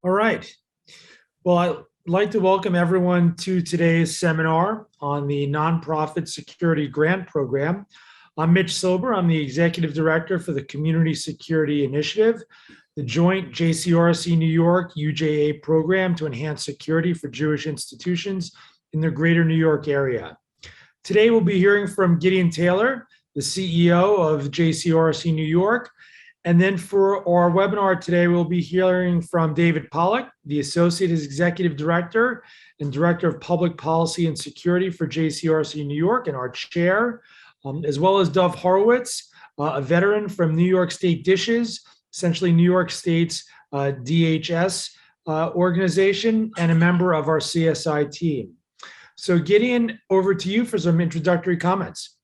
All right. Well, I'd like to welcome everyone to today's seminar on the Nonprofit Security Grant Program. I'm Mitch Silber. I'm the Executive Director for the Community Security Initiative, the joint JCRC New York UJA program to enhance security for Jewish institutions in the greater New York area. Today, we'll be hearing from Gideon Taylor, the CEO of JCRC New York. And then for our webinar today, we'll be hearing from David Pollack, the Associate Executive Director and Director of Public Policy and Security for JCRC New York, and our chair, as well as Dov Horowitz, a veteran from New York State Dishes, essentially New York State's DHS organization, and a member of our CSI team. So Gideon, over to you for some introductory comments.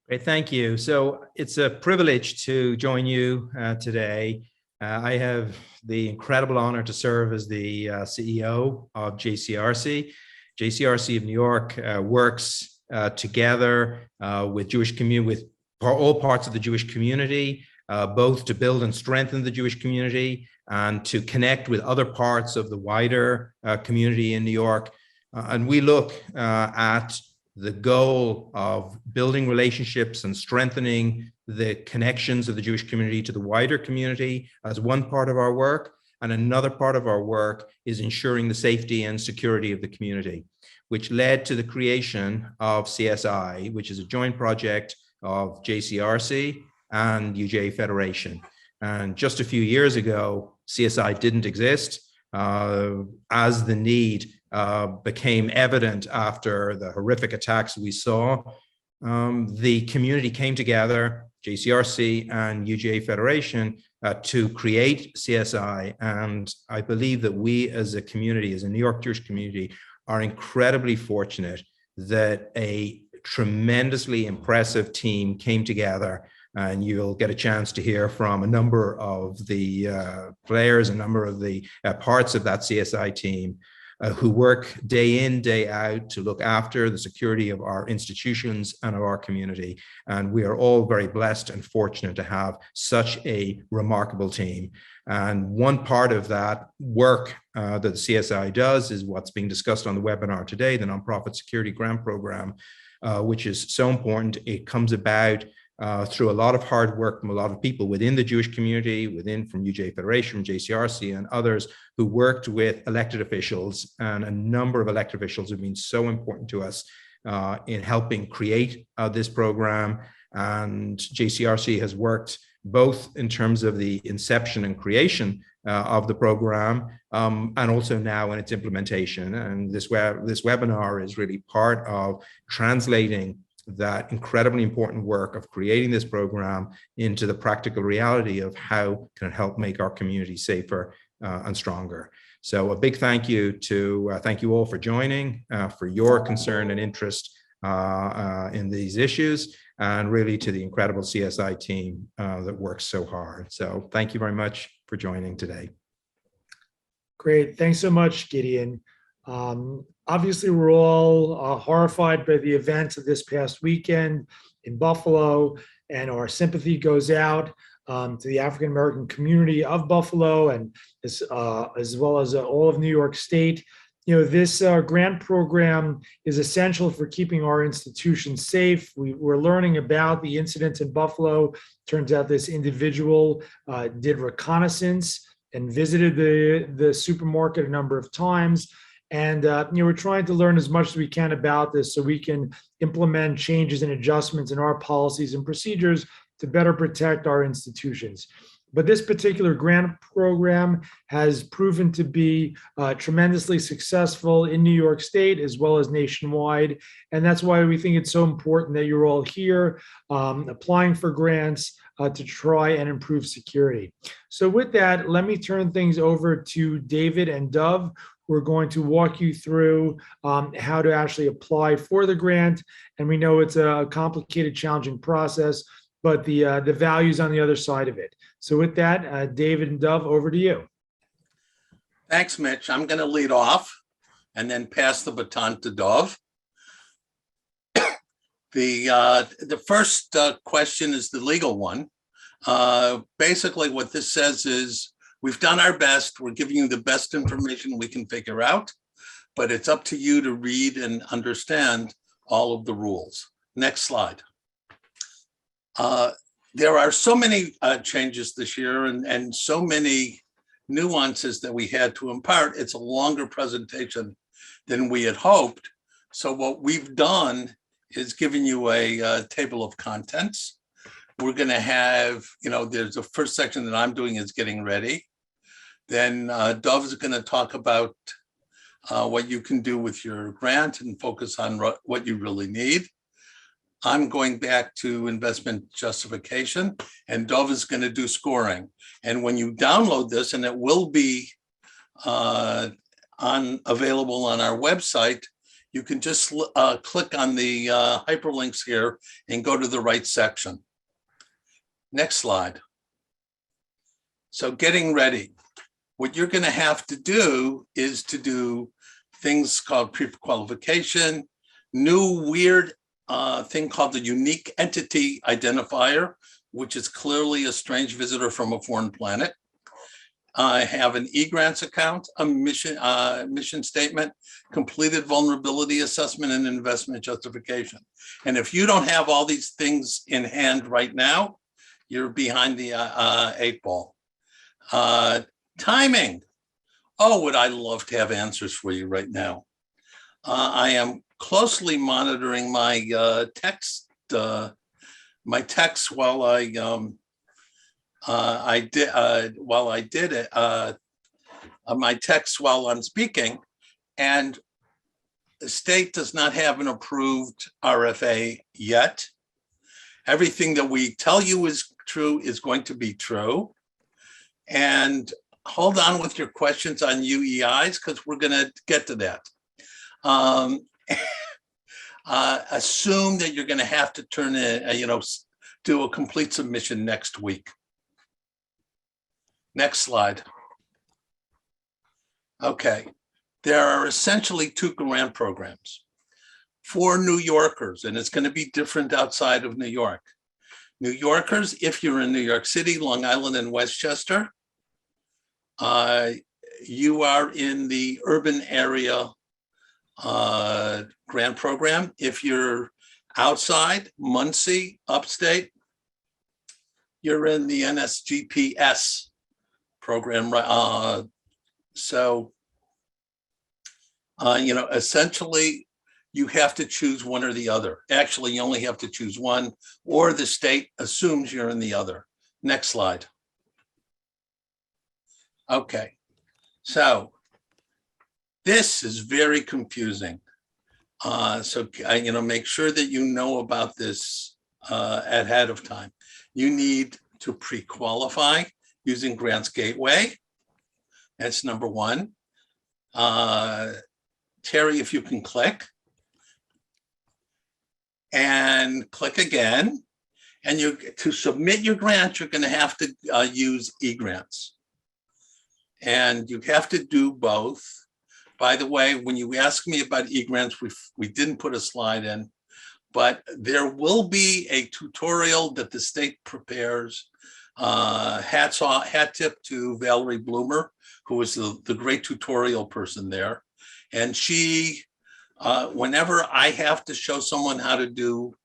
Great, thank you. So it's a privilege to join you today. I have the incredible honor to serve as the CEO of JCRC. JCRC of New York works together with with all parts of the Jewish community, both to build and strengthen the Jewish community and to connect with other parts of the wider community in New York. And we look at the goal of building relationships and strengthening the connections of the Jewish community to the wider community as one part of our work. And another part of our work is ensuring the safety and security of the community, which led to the creation of CSI, which is a joint project of JCRC and UJA Federation. And just a few years ago, CSI didn't exist as the need became evident after the horrific attacks we saw. The community came together, JCRC and UJA Federation, to create CSI. And I believe that we as a community, as a New York Jewish community, are incredibly fortunate that a tremendously impressive team came together. And you'll get a chance to hear from a number of the players, a number of the parts of that CSI team who work day in, day out to look after the security of our institutions and of our community. And we are all very blessed and fortunate to have such a remarkable team. And one part of that work that the CSI does is what's being discussed on the webinar today, the Nonprofit Security Grant Program, which is so important. It comes about through a lot of hard work from a lot of people within the Jewish community, from UJA Federation, JCRC, and others who worked with elected officials. And a number of elected officials have been so important to us in helping create this program. And JCRC has worked both in terms of the inception and creation of the program, and also now in its implementation. And this webinar is really part of translating that incredibly important work of creating this program into the practical reality of how can it help make our community safer and stronger. So a big thank you all for joining, for your concern and interest in these issues, and really to the incredible CSI team that works so hard. So thank you very much for joining today. Great. Thanks so much, Gideon. Obviously, we're all horrified by the events of this past weekend in Buffalo, and our sympathy goes out to the African American community of Buffalo, and as well as all of New York State. You know, this grant program is essential for keeping our institutions safe. We're learning about the incidents in Buffalo. Turns out this individual did reconnaissance and visited the supermarket a number of times. And we're trying to learn as much as we can about this so we can implement changes and adjustments in our policies and procedures to better protect our institutions. But this particular grant program has proven to be tremendously successful in New York State as well as nationwide. And that's why we think it's so important that you're all here applying for grants to try and improve security. So with that, let me turn things over to David and Dov. We're going to walk you through how to actually apply for the grant. And we know it's a complicated, challenging process, but the value's on the other side of it. So with that, David and Dov, over to you. Thanks, Mitch. I'm going to lead off and then pass the baton to Dov. The first question is the legal one. Basically, what this says is We've done our best. We're giving you the best information we can figure out, but it's up to you to read and understand all of the rules. Next slide. There are so many changes this year and so many nuances that we had to impart. It's a longer presentation than we had hoped. So what we've done is giving you a table of contents. We're going to have, there's the first section that I'm doing is getting ready. Then Dov is going to talk about what you can do with your grant and focus on what you really need. I'm going back to investment justification, and Dov is going to do scoring. And when you download this, and it will be available on our website, you can just click on the hyperlinks here and go to the right section. Next slide. So getting ready. What you're going to have to do is to do things called pre-qualification, new weird thing called the unique entity identifier, which is clearly a strange visitor from a foreign planet. I have an eGrants account, a mission statement, completed vulnerability assessment, and investment justification. And if you don't have all these things in hand right now, you're behind the 8 ball. Timing. Oh, would I love to have answers for you right now. I am closely monitoring my text while I did it, my text while I'm speaking, and the state does not have an approved RFA yet. Everything that we tell you is true is going to be true. And hold on with your questions on UEIs, because we're going to get to that. Assume that you're going to have to turn in, do a complete submission next week. Next slide. Okay, there are essentially 2 grant programs for New Yorkers, and it's going to be different outside of New York. New Yorkers, if you're in New York City, Long Island, and Westchester, you are in the urban area grant program. If you're outside, Muncie, upstate, you're in the NSGPS program. Essentially, you have to choose one or the other. Actually, you only have to choose one, or the state assumes you're in the other. Next slide. Okay, so this is very confusing. Make sure that you know about this ahead of time. You need to pre-qualify using Grants Gateway. That's number 1. Terry, if you can click. And click again. And to submit your grant, you're going to have to use eGrants. And you have to do both. By the way, when you ask me about eGrants, we didn't put a slide in, but there will be a tutorial that the state prepares. Hat tip to Valerie Bloomer, who is the great tutorial person there. And she, whenever I have to show someone how to do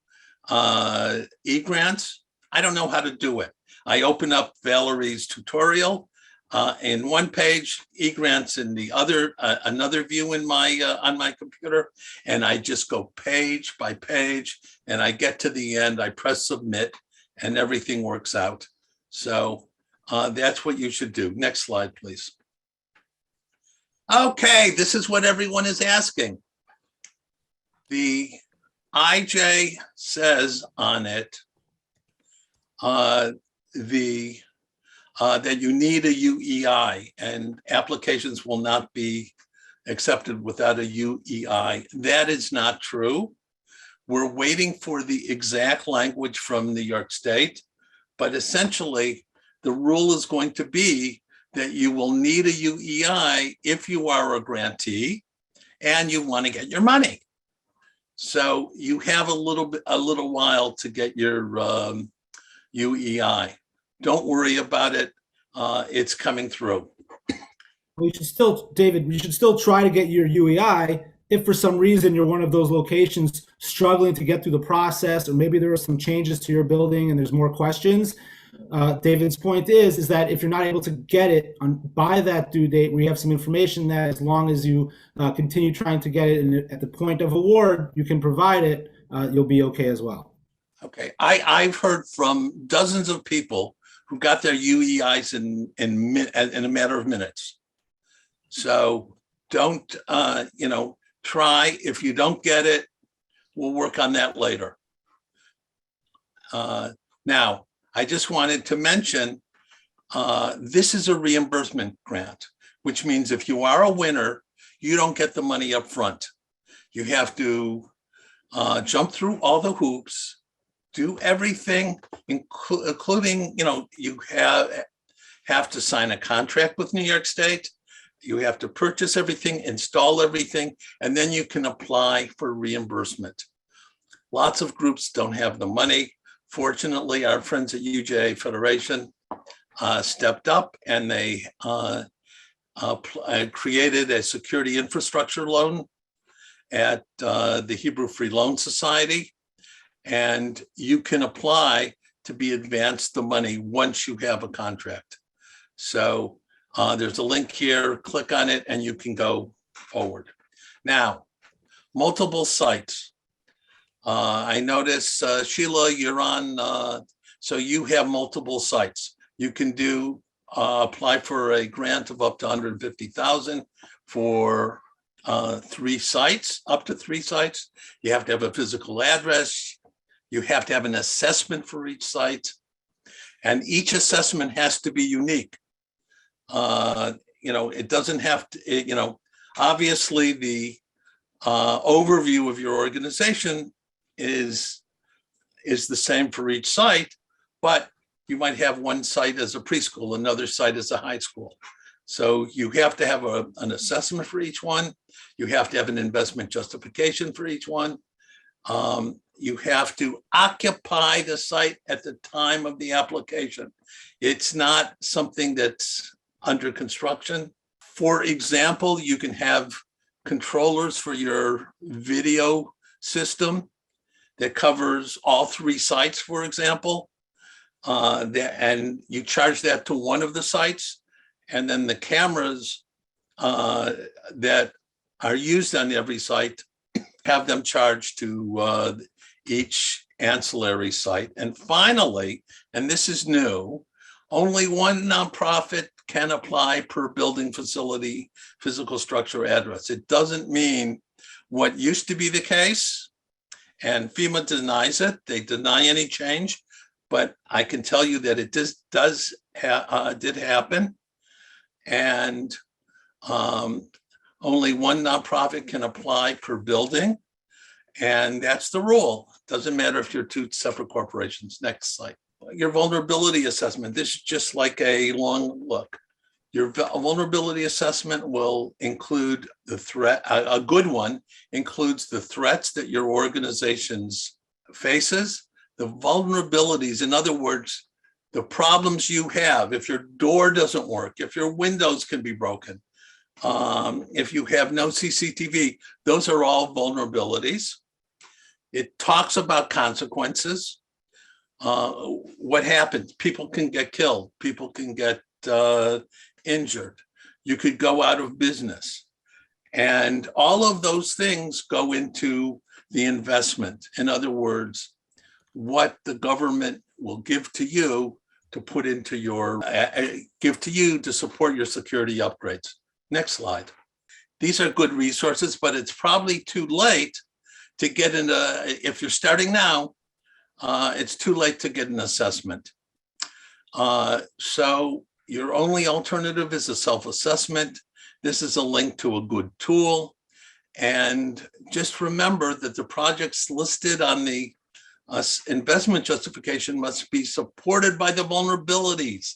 eGrants, I don't know how to do it. I open up Valerie's tutorial. In one page, eGrants in the other, another view in my on my computer, and I just go page by page, and I get to the end, I press submit, and everything works out. So that's what you should do. Next slide, please. Okay, this is what everyone is asking. The IJ says on it that you need a UEI, and applications will not be accepted without a UEI. That is not true. We're waiting for the exact language from New York State, but essentially the rule is going to be that you will need a UEI if you are a grantee and you want to get your money. So you have a little while to get your UEI. Don't worry about it. it's coming through. We should still, David, we should still try to get your UEI if for some reason you're one of those locations struggling to get through the process, or maybe there are some changes to your building and there's more questions. David's point is that if you're not able to get it by that due date, we have some information that as long as you continue trying to get it and at the point of award, you can provide it, you'll be okay as well. Okay, I've heard from dozens of people who got their UEIs in a matter of minutes. So don't, try. If you don't get it, we'll work on that later. Now, I just wanted to mention, this is a reimbursement grant, which means if you are a winner, you don't get the money up front. You have to jump through all the hoops, do everything, including, you have to sign a contract with New York State. You have to purchase everything, install everything, and then you can apply for reimbursement. Lots of groups don't have the money. Fortunately, our friends at UJ Federation stepped up and they created a security infrastructure loan at the Hebrew Free Loan Society. And you can apply to be advanced the money once you have a contract. So there's a link here, click on it, and you can go forward. Now, multiple sites. I notice, Sheila, you're on, so you have multiple sites. You can apply for a grant of up to $150,000 for 3 sites, up to 3 sites. You have to have a physical address. You have to have an assessment for each site. And each assessment has to be unique. It doesn't have to, obviously the overview of your organization is the same for each site, but you might have one site as a preschool, another site as a high school. So you have to have an assessment for each one. You have to have an investment justification for each one. You have to occupy the site at the time of the application. It's not something that's under construction. For example, you can have controllers for your video system that covers all 3 sites, for example, and you charge that to one of the sites, and then the cameras that are used on every site, have them charged to each ancillary site. And finally, and this is new, only one nonprofit can apply per building, facility, physical structure, address. It doesn't mean what used to be the case, and FEMA denies it. They deny any change, but I can tell you that it did happen. And only one nonprofit can apply per building. And that's the rule. Doesn't matter if you're 2 separate corporations. Next slide. Your vulnerability assessment. This is just like a long look. Your vulnerability assessment will include the threat. A good one includes the threats that your organization faces, the vulnerabilities. In other words, the problems you have. If your door doesn't work, if your windows can be broken, if you have no CCTV, those are all vulnerabilities. It talks about consequences. What happens? People can get killed. People can get injured. You could go out of business. And all of those things go into the investment. In other words, what the government will give to you to put into your, give to you to support your security upgrades. Next slide. These are good resources, but it's probably too late to get into, if you're starting now, it's too late to get an assessment. So your only alternative is a self-assessment. This is a link to a good tool. And just remember that the projects listed on the investment justification must be supported by the vulnerabilities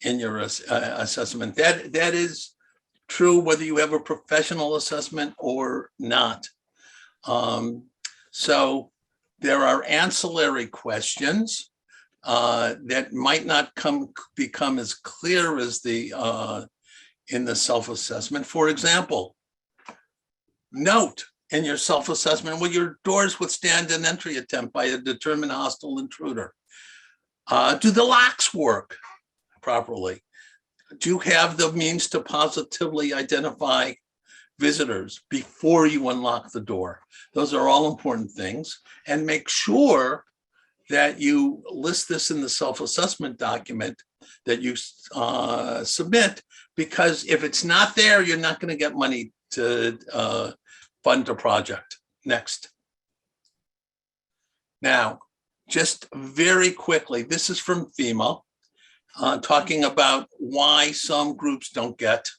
in your assessment. That is true whether you have a professional assessment or not. So there are ancillary questions that might not become as clear as in the self-assessment. For example, note in your self-assessment, will your doors withstand an entry attempt by a determined hostile intruder? Do the locks work properly? Do you have the means to positively identify visitors before you unlock the door? Those are all important things. And make sure that you list this in the self-assessment document that you submit, because if it's not there, you're not going to get money to fund a project. Next. Now, just very quickly, this is from FEMA, talking about why some groups don't get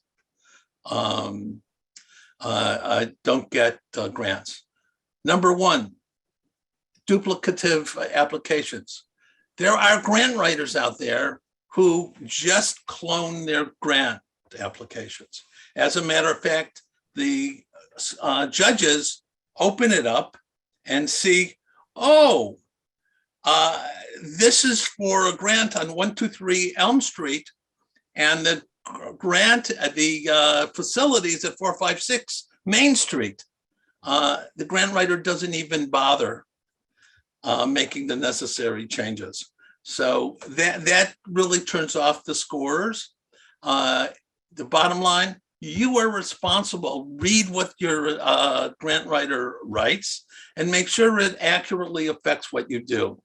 grants. Number one, duplicative applications. There are grant writers out there who just clone their grant applications. As a matter of fact, the judges open it up and see, oh, this is for a grant on 123 Elm Street, and the grant at the facilities at 456 Main Street. The grant writer doesn't even bother making the necessary changes. So that really turns off the scorers. The bottom line, you are responsible. Read what your grant writer writes and make sure it accurately affects what you do.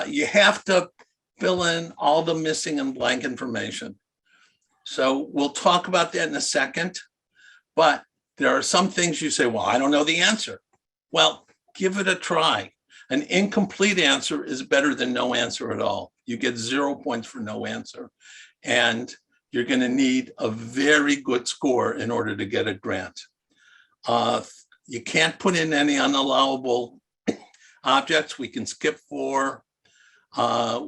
You have to fill in all the missing and blank information. So we'll talk about that in a second, but there are some things you say, well, I don't know the answer. Well, give it a try. An incomplete answer is better than no answer at all. You get 0 points for no answer. And you're going to need a very good score in order to get a grant. You can't put in any unallowable objects. We can skip 4.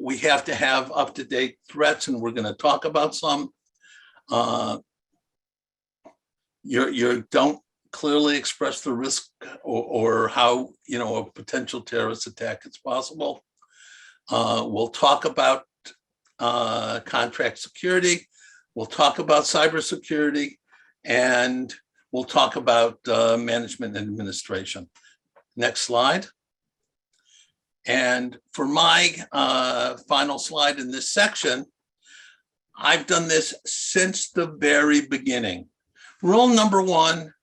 We have to have up-to-date threats, and we're going to talk about some. You don't clearly express the risk or how a potential terrorist attack is possible. We'll talk about contract security. We'll talk about cybersecurity, and we'll talk about management and administration. Next slide. And for my final slide in this section, I've done this since the very beginning. Rule number 1,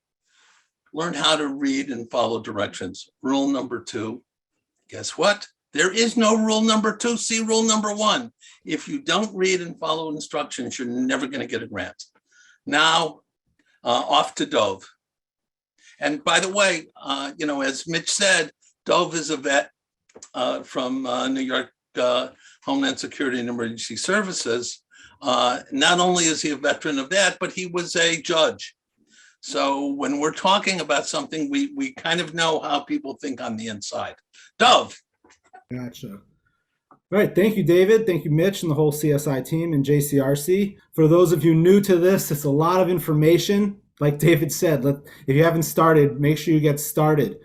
learn how to read and follow directions. Rule number 2, guess what? There is no rule number 2. See rule number 1. If you don't read and follow instructions, you're never going to get a grant. Now, off to Dove. And by the way, as Mitch said, Dove is a vet from New York Homeland Security and Emergency Services. Not only is he a veteran of that, but he was a judge. So when we're talking about something, we kind of know how people think on the inside. Dove. Gotcha. All right. Thank you, David. Thank you, Mitch, and the whole CSI team and JCRC. For those of you new to this, it's a lot of information. Like David said, if you haven't started, make sure you get started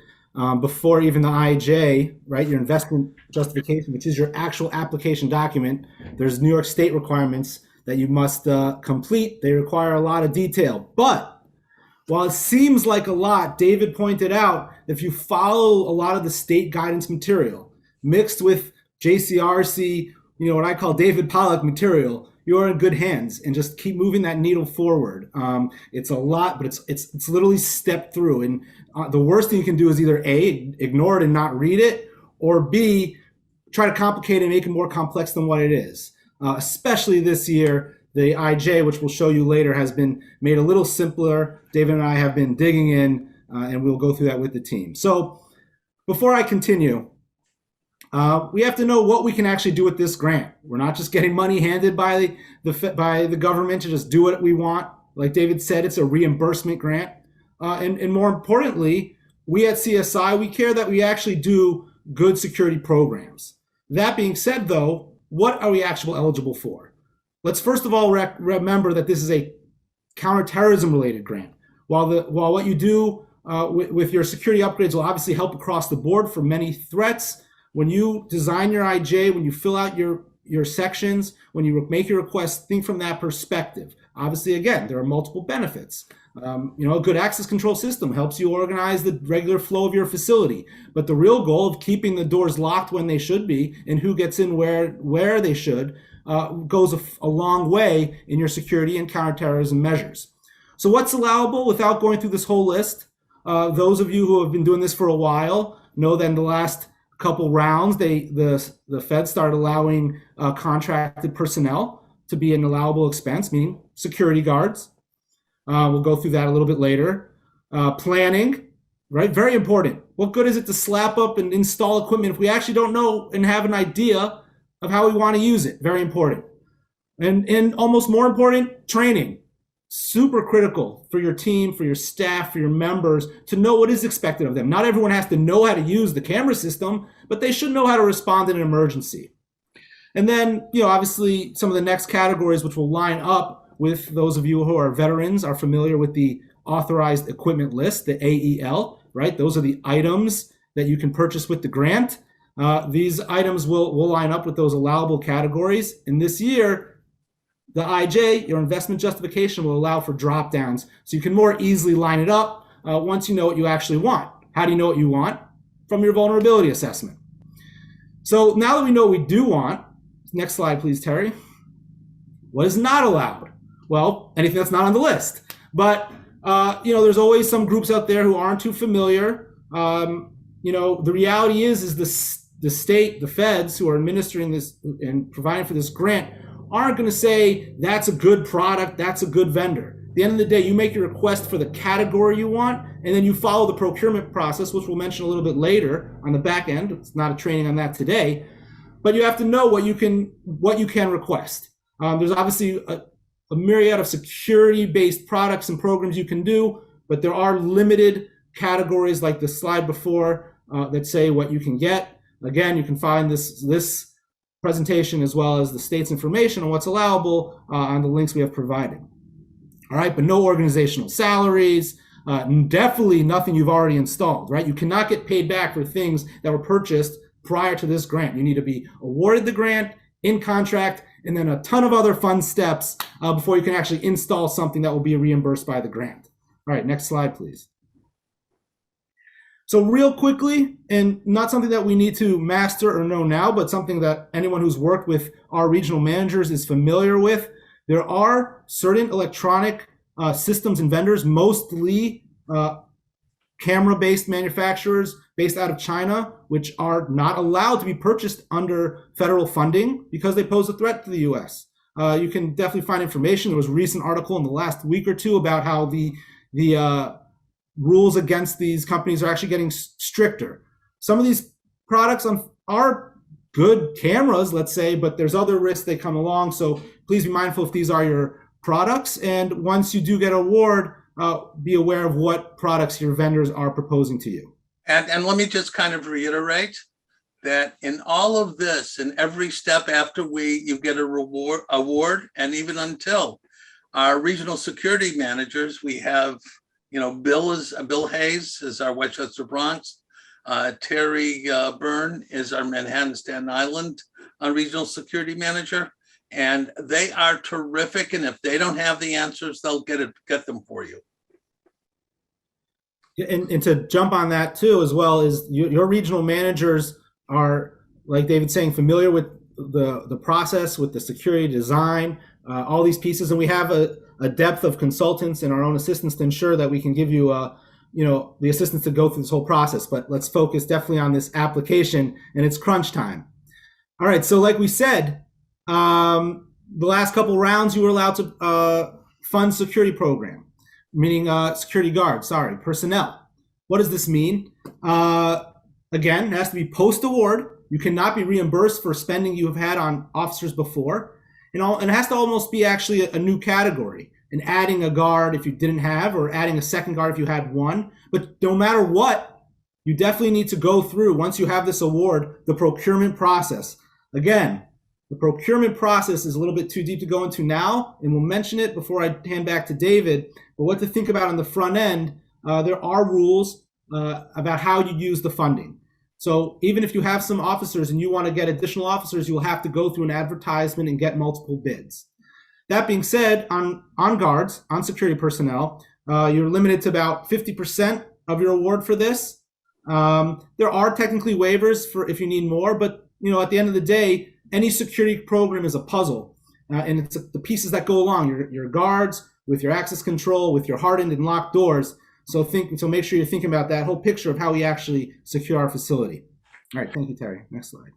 before even the IJ, right? Your investment justification, which is your actual application document. There's New York State requirements that you must complete. They require a lot of detail. But while it seems like a lot, David pointed out, if you follow a lot of the state guidance material mixed with JCRC, what I call David Pollock material, you're in good hands, and just keep moving that needle forward. It's a lot, but it's literally step through. And the worst thing you can do is either A, ignore it and not read it, or B, try to complicate it and make it more complex than what it is. Especially this year, the IJ, which we'll show you later, has been made a little simpler. David and I have been digging in, and we'll go through that with the team. So before I continue, we have to know what we can actually do with this grant. We're not just getting money handed by the government to just do what we want. Like David said, it's a reimbursement grant. And more importantly, we at CSI, we care that we actually do good security programs. That being said, though, what are we actually eligible for? Let's first of all remember that this is a counterterrorism related grant. While what you do with your security upgrades will obviously help across the board for many threats, when you design your IJ, when you fill out your sections, when you make your request, think from that perspective. Obviously, again, there are multiple benefits. A good access control system helps you organize the regular flow of your facility. But the real goal of keeping the doors locked when they should be and who gets in where they should goes a long way in your security and counterterrorism measures. So what's allowable without going through this whole list? Those of you who have been doing this for a while know that in the last couple rounds, the Fed started allowing contracted personnel to be an allowable expense, meaning security guards. We'll go through that a little bit later. Planning, right? Very important. What good is it to slap up and install equipment if we actually don't know and have an idea of how we want to use it? Very important. And almost more important, training. Super critical for your team, for your staff, for your members to know what is expected of them. Not everyone has to know how to use the camera system, but they should know how to respond in an emergency. And then, obviously some of the next categories, which will line up with those of you who are veterans, are familiar with the Authorized Equipment List, the AEL, right? Those are the items that you can purchase with the grant. These items will line up with those allowable categories. And this year, the IJ, your investment justification, will allow for drop downs, so you can more easily line it up once you know what you actually want. How do you know what you want? From your vulnerability assessment. So now that we know what we do want, next slide please, Terry. What is not allowed? Well, anything that's not on the list. But there's always some groups out there who aren't too familiar. The reality is the state, the feds who are administering this and providing for this grant aren't going to say that's a good product, that's a good vendor. At the end of the day, you make your request for the category you want, and then you follow the procurement process, which we'll mention a little bit later on the back end. It's not a training on that today, but you have to know what you can request. There's obviously a myriad of security-based products and programs you can do, but there are limited categories like the slide before that say what you can get. Again, you can find this presentation as well as the state's information on what's allowable on the links we have provided. All right, but no organizational salaries, definitely nothing you've already installed, right? You cannot get paid back for things that were purchased prior to this grant. You need to be awarded the grant, in contract, and then a ton of other fun steps before you can actually install something that will be reimbursed by the grant. All right, next slide, please. So real quickly, and not something that we need to master or know now, but something that anyone who's worked with our regional managers is familiar with, there are certain electronic systems and vendors, mostly camera-based manufacturers based out of China, which are not allowed to be purchased under federal funding because they pose a threat to the U.S. You can definitely find information. There was a recent article in the last week or two about how the rules against these companies are actually getting stricter. Some of these products are good cameras, let's say, but there's other risks that come along. So please be mindful if these are your products. And once you do get an award, be aware of what products your vendors are proposing to you. And let me just kind of reiterate that in all of this, in every step after you get a award, and even until our regional security managers, we have Bill Hayes is our Westchester Bronx. Terry Byrne is our Manhattan Staten Island regional security manager. And they are terrific. And if they don't have the answers, they'll get them for you. And to jump on that too, as well, is your regional managers are, like David's saying, familiar with the process, with the security design, all these pieces. And we have a depth of consultants and our own assistants to ensure that we can give you the assistance to go through this whole process. But let's focus definitely on this application, and it's crunch time. All right, so like we said, the last couple rounds you were allowed to fund security program, meaning security guards, personnel. What does this mean? Again, it has to be post-award. You cannot be reimbursed for spending you have had on officers before. And it has to almost be actually a new category, and adding a guard if you didn't have, or adding a second guard if you had one. But no matter what, you definitely need to go through, once you have this award, the procurement process. Again, the procurement process is a little bit too deep to go into now, and we'll mention it before I hand back to David. But what to think about on the front end, there are rules about how you use the funding. So even if you have some officers and you want to get additional officers, you will have to go through an advertisement and get multiple bids. That being said, on guards, on security personnel, you're limited to about 50% of your award for this. There are technically waivers for if you need more, but at the end of the day, any security program is a puzzle, and it's the pieces that go along. Your guards with your access control, with your hardened and locked doors. So make sure you're thinking about that whole picture of how we actually secure our facility. All right, thank you, Terry. Next slide.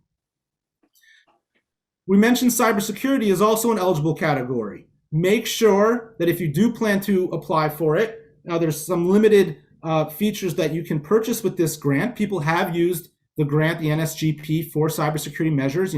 We mentioned cybersecurity is also an eligible category. Make sure that if you do plan to apply for it, now there's some limited features that you can purchase with this grant. People have used the grant, the NSGP, for cybersecurity measures,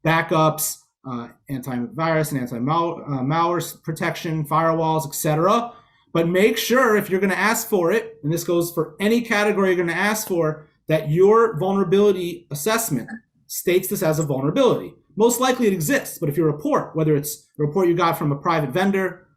backups, antivirus and anti-malware protection, firewalls, etc. But make sure if you're going to ask for it, and this goes for any category you're going to ask for, that your vulnerability assessment states this as a vulnerability. Most likely it exists, but if your report, whether it's a report you got from a private vendor,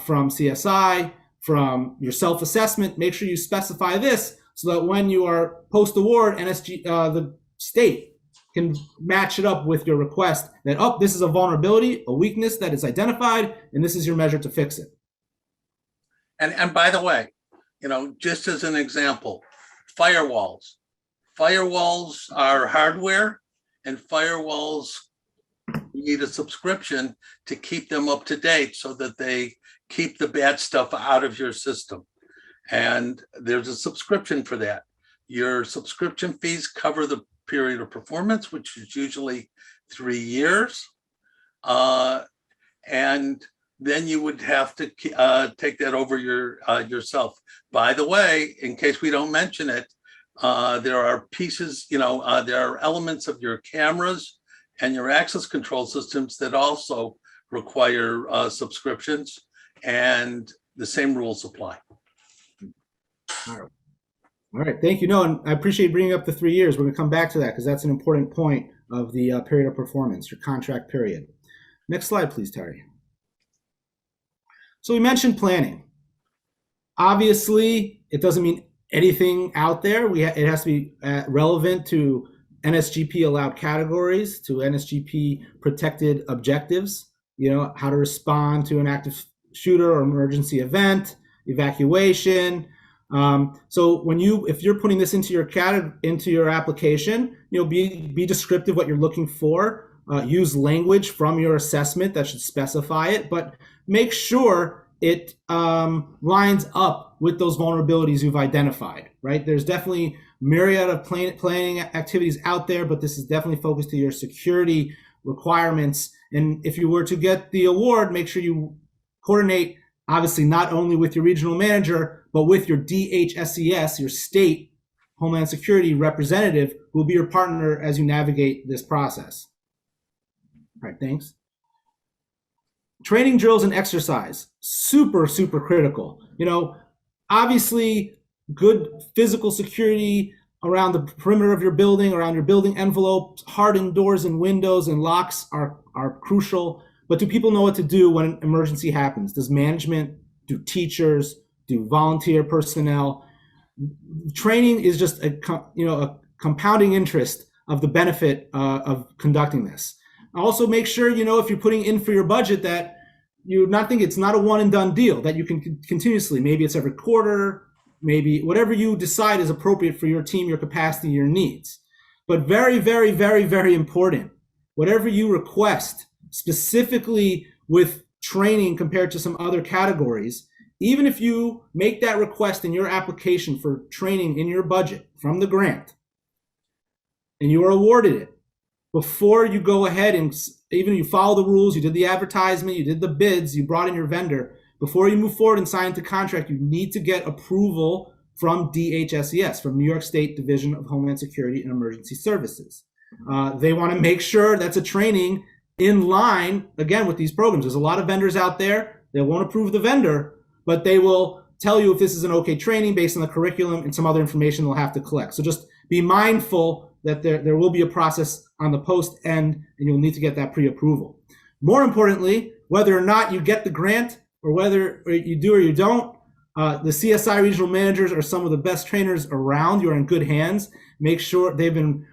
from CSI, from your self-assessment, make sure you specify this so that when you are post-award, the state can match it up with your request that, this is a vulnerability, a weakness that is identified, and this is your measure to fix it. And by the way, just as an example, firewalls. Firewalls are hardware, and firewalls, you need a subscription to keep them up to date so that they keep the bad stuff out of your system. And there's a subscription for that. Your subscription fees cover the period of performance, which is usually 3 years. And then you would have to take that over yourself. By the way, in case we don't mention it, there are pieces, there are elements of your cameras and your access control systems that also require subscriptions, and the same rules apply. All right, thank you. No, and I appreciate bringing up the 3 years. We're going to come back to that because that's an important point of the period of performance, your contract period. Next slide, please, Terry. So we mentioned planning. Obviously, it doesn't mean anything out there. It has to be relevant to NSGP allowed categories, to NSGP protected objectives, how to respond to an active shooter or emergency event, evacuation. So if you're putting this into your application, be descriptive what you're looking for. Use language from your assessment that should specify it, but make sure it lines up with those vulnerabilities you've identified, right? There's definitely myriad of planning activities out there, but this is definitely focused to your security requirements. And if you were to get the award, make sure you coordinate, obviously, not only with your regional manager, but with your DHSES, your state Homeland Security representative, who will be your partner as you navigate this process. All right, thanks. Training drills and exercise, super, super critical. Obviously, good physical security around the perimeter of your building, around your building envelope, hardened doors and windows and locks are crucial. But do people know what to do when an emergency happens? Does management, do teachers, do volunteer personnel? Training is just a compounding interest of the benefit of conducting this. Also, make sure, if you're putting in for your budget, that you not think it's not a one and done deal, that you can continuously, maybe it's every quarter, maybe whatever you decide is appropriate for your team, your capacity, your needs. But very, very, very, very important, whatever you request, specifically with training compared to some other categories, even if you make that request in your application for training in your budget from the grant, and you are awarded it, before you go ahead and even you follow the rules, you did the advertisement, you did the bids, you brought in your vendor, before you move forward and sign the contract, you need to get approval from DHSES, from New York State Division of Homeland Security and Emergency Services. They want to make sure that's a training in line, again, with these programs. There's a lot of vendors out there. They won't approve the vendor, but they will tell you if this is an okay training based on the curriculum and some other information they'll have to collect. So just be mindful that there will be a process on the post end, and you'll need to get that pre-approval. More importantly, whether or not you get the grant or whether you do or you don't, The CSI regional managers are some of the best trainers around. You're in good hands. Make sure they've been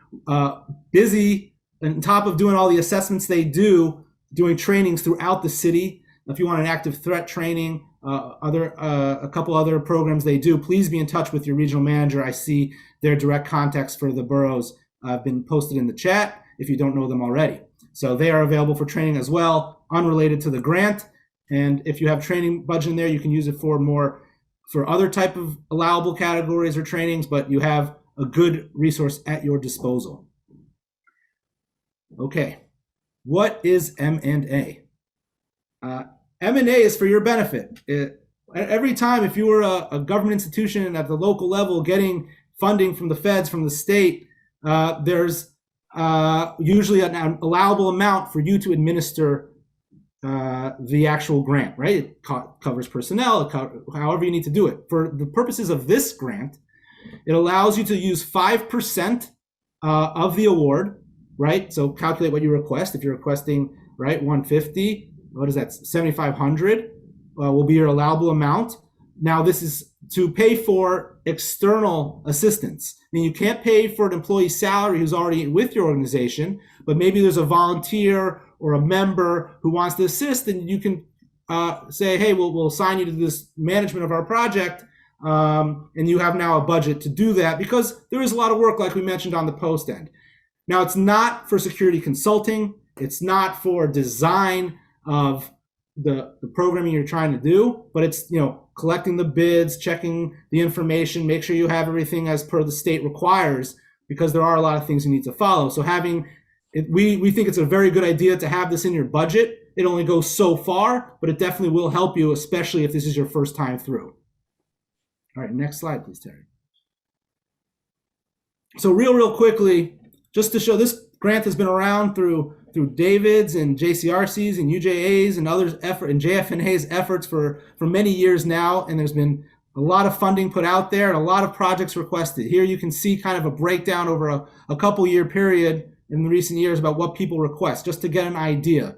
busy on top of doing all the assessments they do, doing trainings throughout the city. If you want an active threat training, a couple other programs they do, please be in touch with your regional manager. I see their direct contacts for the boroughs have been posted in the chat if you don't know them already. So they are available for training as well, unrelated to the grant. And if you have training budget in there, you can use it for other type of allowable categories or trainings, but you have a good resource at your disposal. Okay, what is M&A? M&A is for your benefit. Every time, if you were a government institution at the local level getting funding from the feds, from the state, there's usually an allowable amount for you to administer the actual grant, right? It covers personnel, however you need to do it. For the purposes of this grant, it allows you to use 5% of the award, right? So calculate what you request. If you're requesting, right, 150, what is that? 7,500 will be your allowable amount. Now, this is to pay for external assistance. I mean, you can't pay for an employee's salary who's already with your organization, but maybe there's a volunteer or a member who wants to assist, and you can say, hey, we'll assign you to this management of our project, and you have now a budget to do that, because there is a lot of work, like we mentioned, on the post end. Now, it's not for security consulting. It's not for design of the programming you're trying to do, but it's, collecting the bids, checking the information, make sure you have everything as per the state requires, because there are a lot of things you need to follow. So we think it's a very good idea to have this in your budget. It only goes so far, but it definitely will help you, especially if this is your first time through. All right, next slide, please, Terry. So real quickly, just to show, this grant has been around through David's and JCRC's and UJA's and others' effort and JFNA's efforts for many years now, and there's been a lot of funding put out there and a lot of projects requested. Here you can see kind of a breakdown over a couple year period in the recent years about what people request, just to get an idea.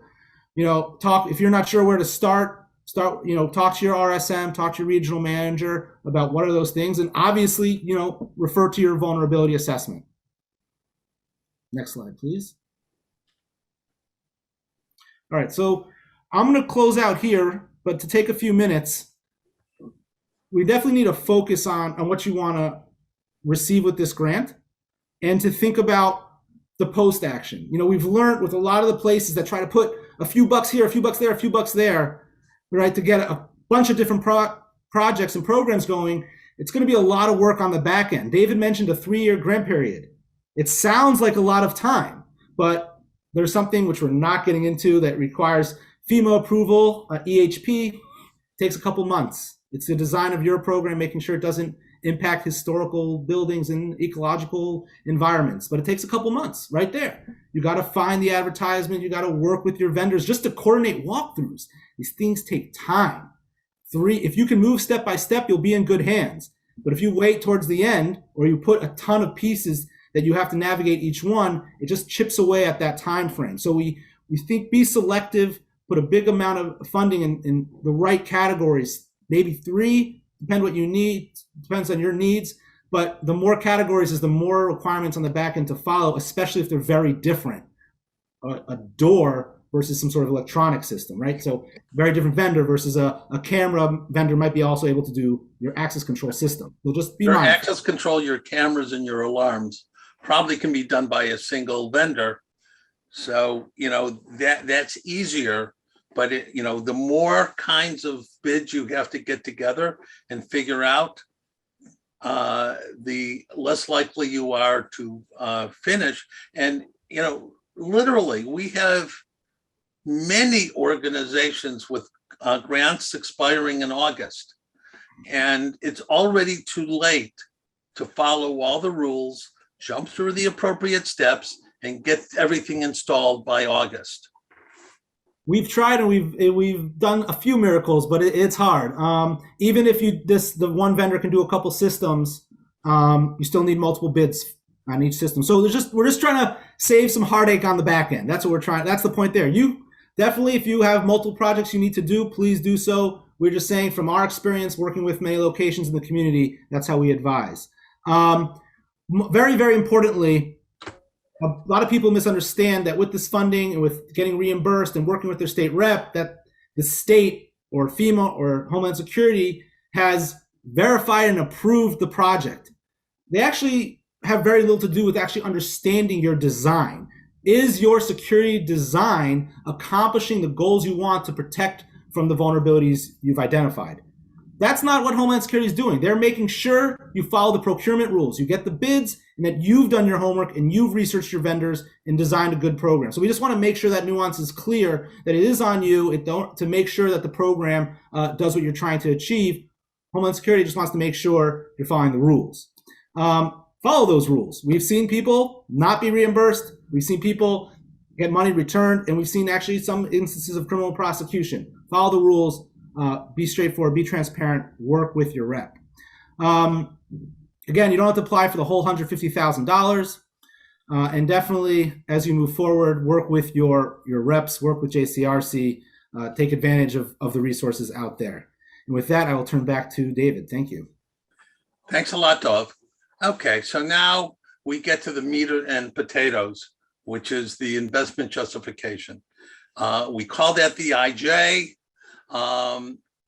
If you're not sure where to start, talk to your RSM, talk to your regional manager about what are those things, and obviously, refer to your vulnerability assessment. Next slide, please. All right, so I'm going to close out here, but to take a few minutes, we definitely need to focus on what you want to receive with this grant, and to think about the post action. We've learned with a lot of the places that try to put a few bucks here, a few bucks there, a few bucks there, right, to get a bunch of different projects and programs going, it's going to be a lot of work on the back end. David mentioned a 3-year grant period. It sounds like a lot of time, but there's something which we're not getting into that requires FEMA approval, EHP, takes a couple months. It's the design of your program, making sure it doesn't impact historical buildings and ecological environments, but it takes a couple months right there. You got to find the advertisement. You got to work with your vendors just to coordinate walkthroughs. These things take time. If you can move step by step, you'll be in good hands. But if you wait towards the end, or you put a ton of pieces that you have to navigate each one, it just chips away at that time frame. So we think, be selective, put a big amount of funding in the right categories, maybe 3, depend what you need, depends on your needs. But the more categories is the more requirements on the back end to follow, especially if they're very different. A door versus some sort of electronic system, right? So very different vendor versus a camera vendor might be also able to do your access control system. So just be mindful. Access control, your cameras and your alarms probably can be done by a single vendor. So, that's easier, but the more kinds of bids you have to get together and figure out, the less likely you are to finish. And, literally, we have many organizations with grants expiring in August, and it's already too late to follow all the rules, jump through the appropriate steps, and get everything installed by August. We've tried and we've done a few miracles, but it's hard. Even if the one vendor can do a couple systems, you still need multiple bids on each system. So we're just trying to save some heartache on the back end. That's what we're trying. That's the point there. You definitely, if you have multiple projects you need to do, please do so. We're just saying from our experience working with many locations in the community, that's how we advise. Very, very importantly, a lot of people misunderstand that with this funding and with getting reimbursed and working with their state rep, that the state or FEMA or Homeland Security has verified and approved the project. They actually have very little to do with actually understanding your design. Is your security design accomplishing the goals you want to protect from the vulnerabilities you've identified? That's not what Homeland Security is doing. They're making sure you follow the procurement rules, you get the bids, and that you've done your homework and you've researched your vendors and designed a good program. So we just want to make sure that nuance is clear, that it is on you to make sure that the program does what you're trying to achieve. Homeland Security just wants to make sure you're following the rules. Follow those rules. We've seen people not be reimbursed. We've seen people get money returned, and we've seen actually some instances of criminal prosecution. Follow the rules. Be straightforward, be transparent, work with your rep. Again, you don't have to apply for the whole $150,000. And definitely, as you move forward, work with your reps, work with JCRC, take advantage of the resources out there. And with that, I will turn back to David. Thank you. Thanks a lot, Dov. Okay, so now we get to the meat and potatoes, which is the investment justification. We call that the IJ.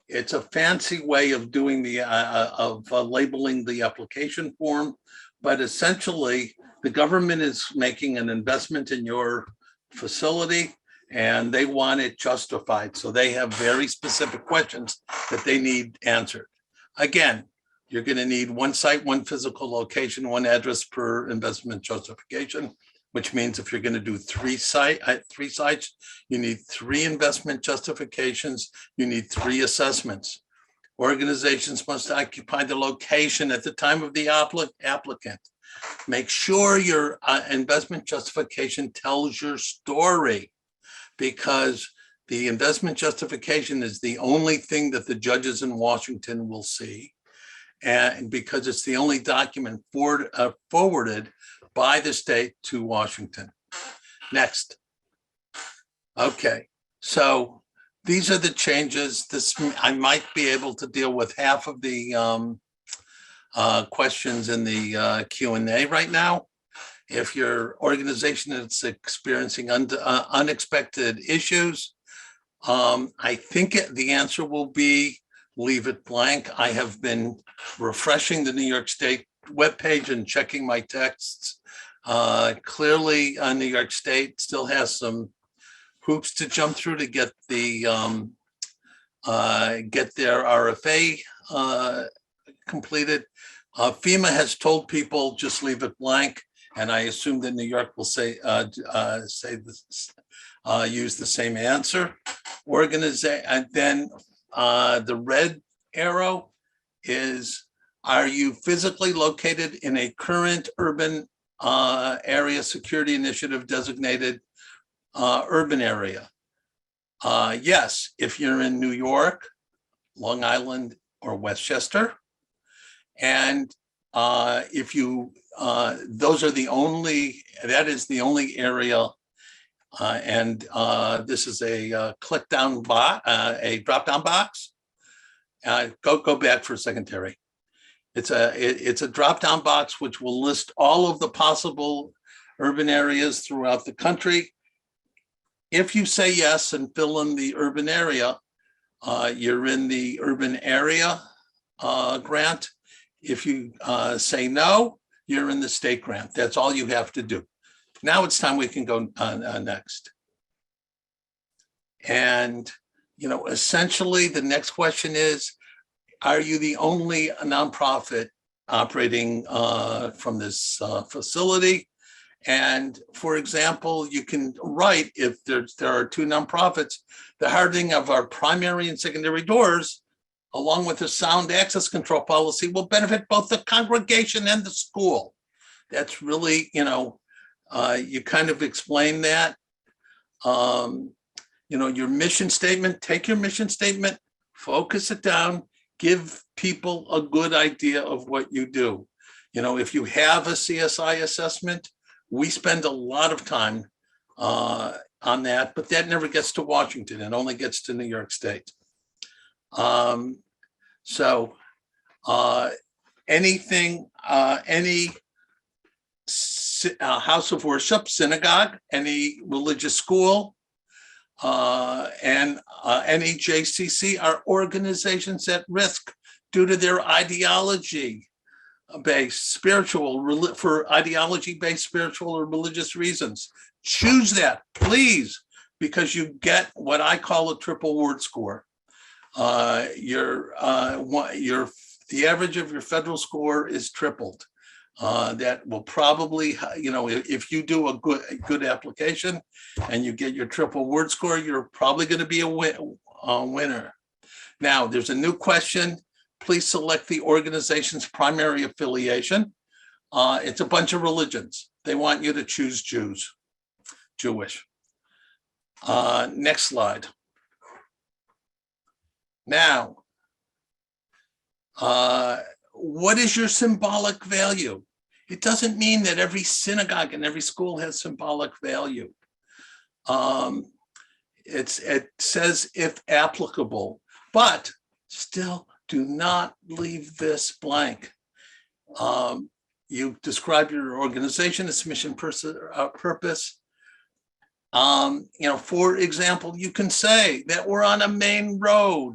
It's a fancy way of doing labeling the application form, but essentially the government is making an investment in your facility and they want it justified. So they have very specific questions that they need answered. Again, you're going to need one site, one physical location, one address per investment justification, which means if you're going to do three sites, you need 3 investment justifications, you need 3 assessments. Organizations must occupy the location at the time of the applicant. Make sure your investment justification tells your story, because the investment justification is the only thing that the judges in Washington will see. And because it's the only document forwarded by the state to Washington. Next. Okay, so these are the changes. I might be able to deal with half of the questions in the Q&A right now. If your organization is experiencing unexpected issues, I think the answer will be leave it blank. I have been refreshing the New York State webpage and checking my texts. Clearly, New York State still has some hoops to jump through to get their RFA completed. FEMA has told people just leave it blank, and I assume that New York will use the same answer. And then the red arrow is, are you physically located in a current urban area security initiative designated urban area? Yes, if you're in New York, Long Island, or Westchester. And if you, that is the only area, and this is a drop-down box. Go back for a second, Terry. It's a drop-down box which will list all of the possible urban areas throughout the country. If you say yes and fill in the urban area, you're in the urban area grant. If you say no, you're in the state grant. That's all you have to do. Now it's time we can go next. And, essentially the next question is, are you the only nonprofit operating from this facility? And for example, you can write, if there are 2 nonprofits, the hardening of our primary and secondary doors, along with a sound access control policy, will benefit both the congregation and the school. That's really, you kind of explain that. Your mission statement, take your mission statement, focus it down, give people a good idea of what you do. If you have a CSI assessment, we spend a lot of time on that, but that never gets to Washington. It only gets to New York State. So anything, any house of worship, synagogue, any religious school, and any JCC are organizations at risk due to their ideology-based spiritual, for ideology-based spiritual or religious reasons. Choose that, please, because you get what I call a triple word score. The average of your federal score is tripled. That will probably, if you do a good application and you get your triple word score, you're probably going to be a winner. Now, there's a new question. Please select the organization's primary affiliation. It's a bunch of religions. They want you to choose Jewish. Next slide. Now, what is your symbolic value? It doesn't mean that every synagogue and every school has symbolic value. It says if applicable, but still do not leave this blank. You describe your organization, its mission, purpose. For example, you can say that we're on a main road.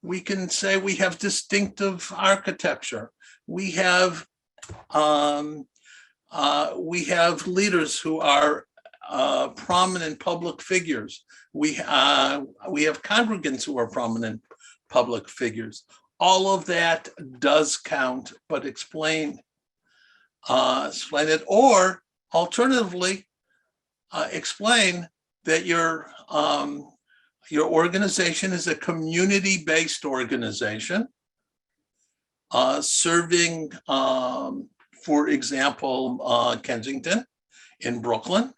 We can say we have distinctive architecture. We have leaders who are prominent public figures. We have congregants who are prominent public figures. All of that does count, but explain it, or alternatively, explain that your organization is a community-based organization serving, for example, Kensington in Brooklyn,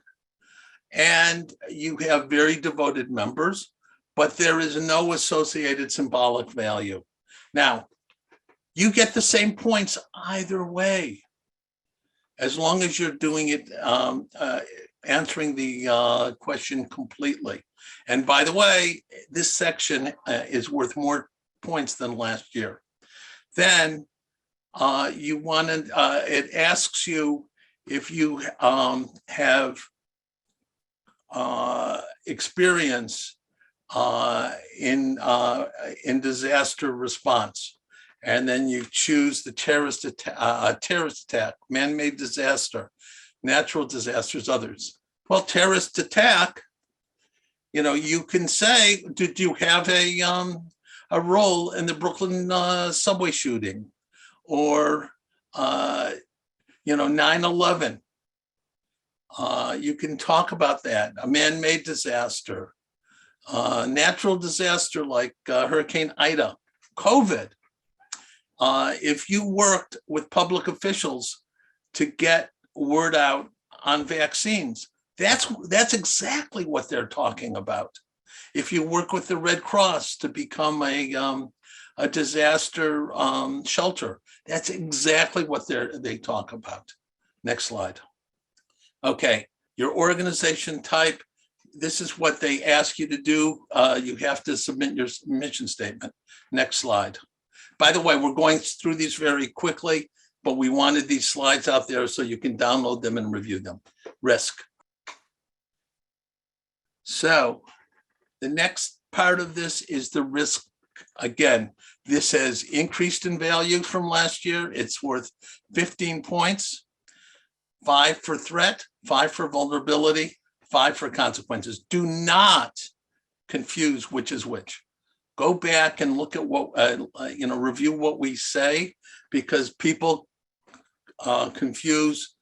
and you have very devoted members, but there is no associated symbolic value. Now, you get the same points either way, as long as you're doing it, answering the question completely. And by the way, this section is worth more points than last year. Then you want to, it asks you if you have experience in disaster response. And then you choose the terrorist attack, man-made disaster, natural disasters, others. Well, terrorist attack, you can say, did you have a role in the Brooklyn subway shooting, or 9/11? You can talk about that. A man-made disaster, natural disaster like Hurricane Ida, COVID. If you worked with public officials to get word out on vaccines, that's exactly what they're talking about. If you work with the Red Cross to become a disaster shelter, that's exactly what they talk about. Next slide. Okay, your organization type. This is what they ask you to do. You have to submit your mission statement. Next slide. By the way, we're going through these very quickly, but we wanted these slides out there so you can download them and review them. Risk. So the next part of this is the risk. Again, this has increased in value from last year. It's worth 15 points, 5 for threat, 5 for vulnerability, 5 for consequences. Do not confuse which is which. Go back and look at what, review what we say, because people confuse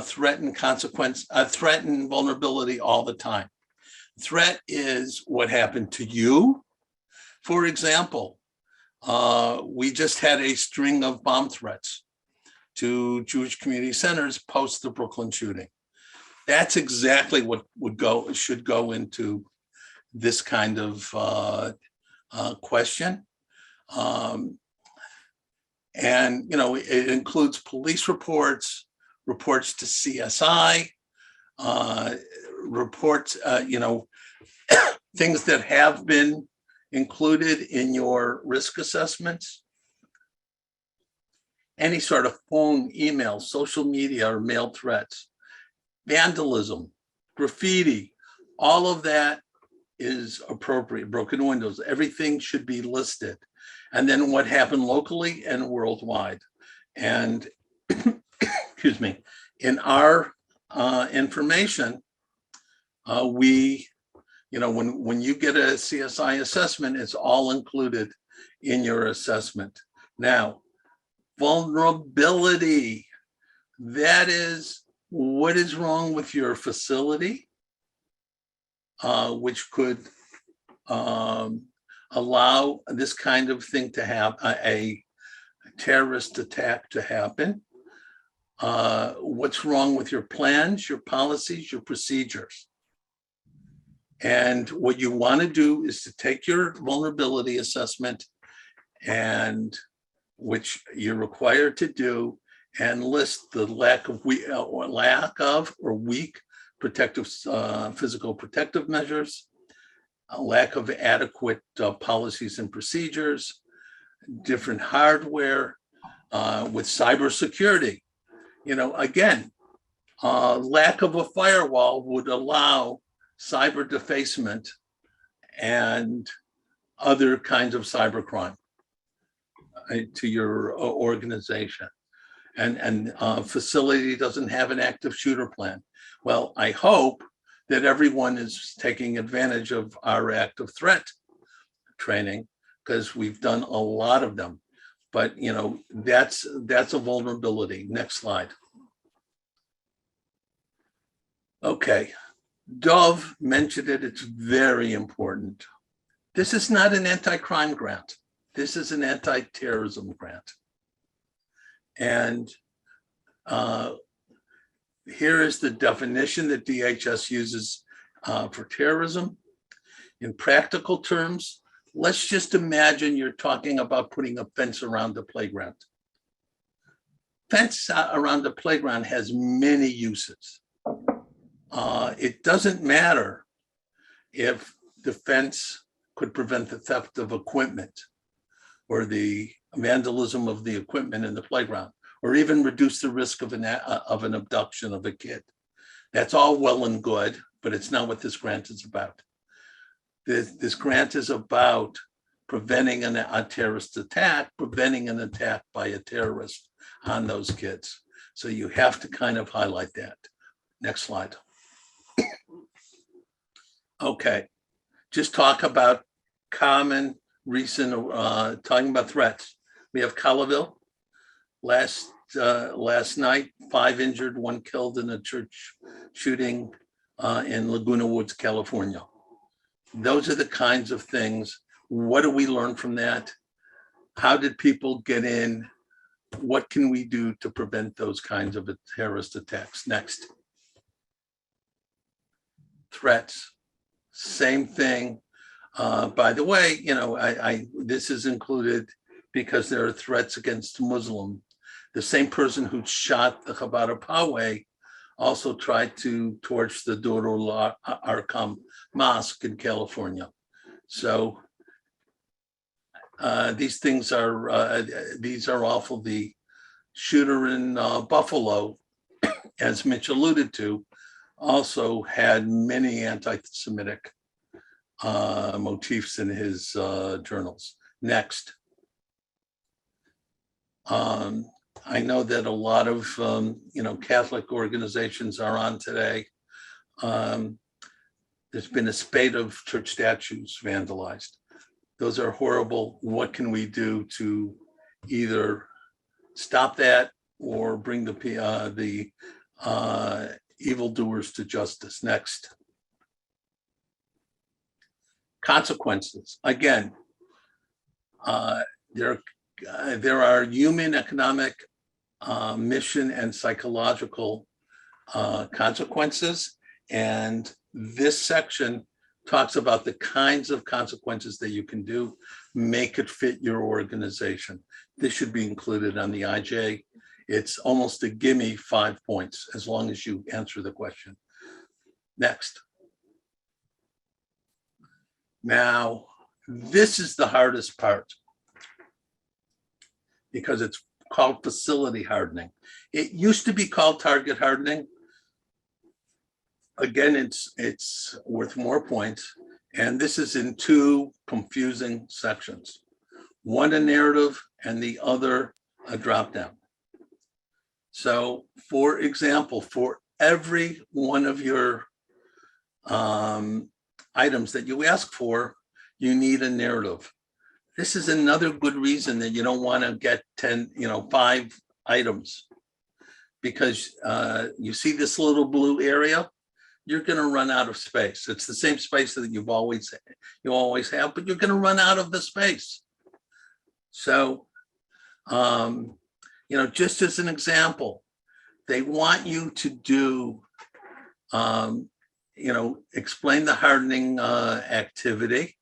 threat and consequence, threat and vulnerability all the time. Threat is what happened to you. For example, we just had a string of bomb threats to Jewish community centers post the Brooklyn shooting. That's exactly what should go into this kind of question. And, it includes police reports, reports to CSI, reports, things that have been included in your risk assessments. Any sort of phone, email, social media, or mail threats, vandalism, graffiti, all of that is appropriate. Broken windows, everything should be listed. And then what happened locally and worldwide. And excuse me, in our information, we, when you get a CSI assessment, it's all included in your assessment. Now, vulnerability, that is what is wrong with your facility, which could allow this kind of thing to happen, a terrorist attack to happen. What's wrong with your plans, your policies, your procedures. And what you want to do is to take your vulnerability assessment, and which you're required to do, and list the lack of or weak protective physical protective measures, a lack of adequate policies and procedures, different hardware, with cybersecurity. Again, lack of a firewall would allow cyber defacement and other kinds of cybercrime to your organization. And facility doesn't have an active shooter plan. Well, I hope that everyone is taking advantage of our active threat training, because we've done a lot of them. But that's a vulnerability. Next slide. Okay, Dove mentioned it. It's very important. This is not an anti-crime grant. This is an anti-terrorism grant. And here is the definition that DHS uses for terrorism. In practical terms, let's just imagine you're talking about putting a fence around the playground. Fence around the playground has many uses. It doesn't matter if the fence could prevent the theft of equipment or the vandalism of the equipment in the playground, or even reduce the risk of an abduction of a kid. That's all well and good, but it's not what this grant is about. This grant is about preventing a terrorist attack, preventing an attack by a terrorist on those kids. So you have to kind of highlight that. Next slide. Okay, just talk about common recent, talking about threats. We have Colorville. Last night, 5 injured, 1 killed in a church shooting in Laguna Woods, California. Those are the kinds of things. What do we learn from that? How did people get in? What can we do to prevent those kinds of terrorist attacks? Next. Threats, same thing. By the way, this is included because there are threats against Muslim. The same person who shot the Chabad Poway also tried to torch the Darul Arqam Mosque in California. So these things are awful. The shooter in Buffalo, as Mitch alluded to, also had many anti-Semitic motifs in his journals. Next. I know that a lot of Catholic organizations are on today. There's been a spate of church statues vandalized. Those are horrible. What can we do to either stop that or bring the evildoers to justice? Next. Consequences. Again, there are human, economic, mission, and psychological consequences. And this section talks about the kinds of consequences that you can do. Make it fit your organization. This should be included on the IJ. It's almost a gimme 5 points as long as you answer the question. Next. Now, This is the hardest part because it's called facility hardening. It used to be called target hardening. Again, it's worth more points. And this is in two confusing sections. One a narrative and the other a dropdown. So for example, for every one of your items that you ask for, you need a narrative. This is another good reason that you don't want to get 5 items, because you see this little blue area, you're going to run out of space. It's the same space that you always have, but you're going to run out of the space. So, just as an example, they want you to do, explain the hardening activity,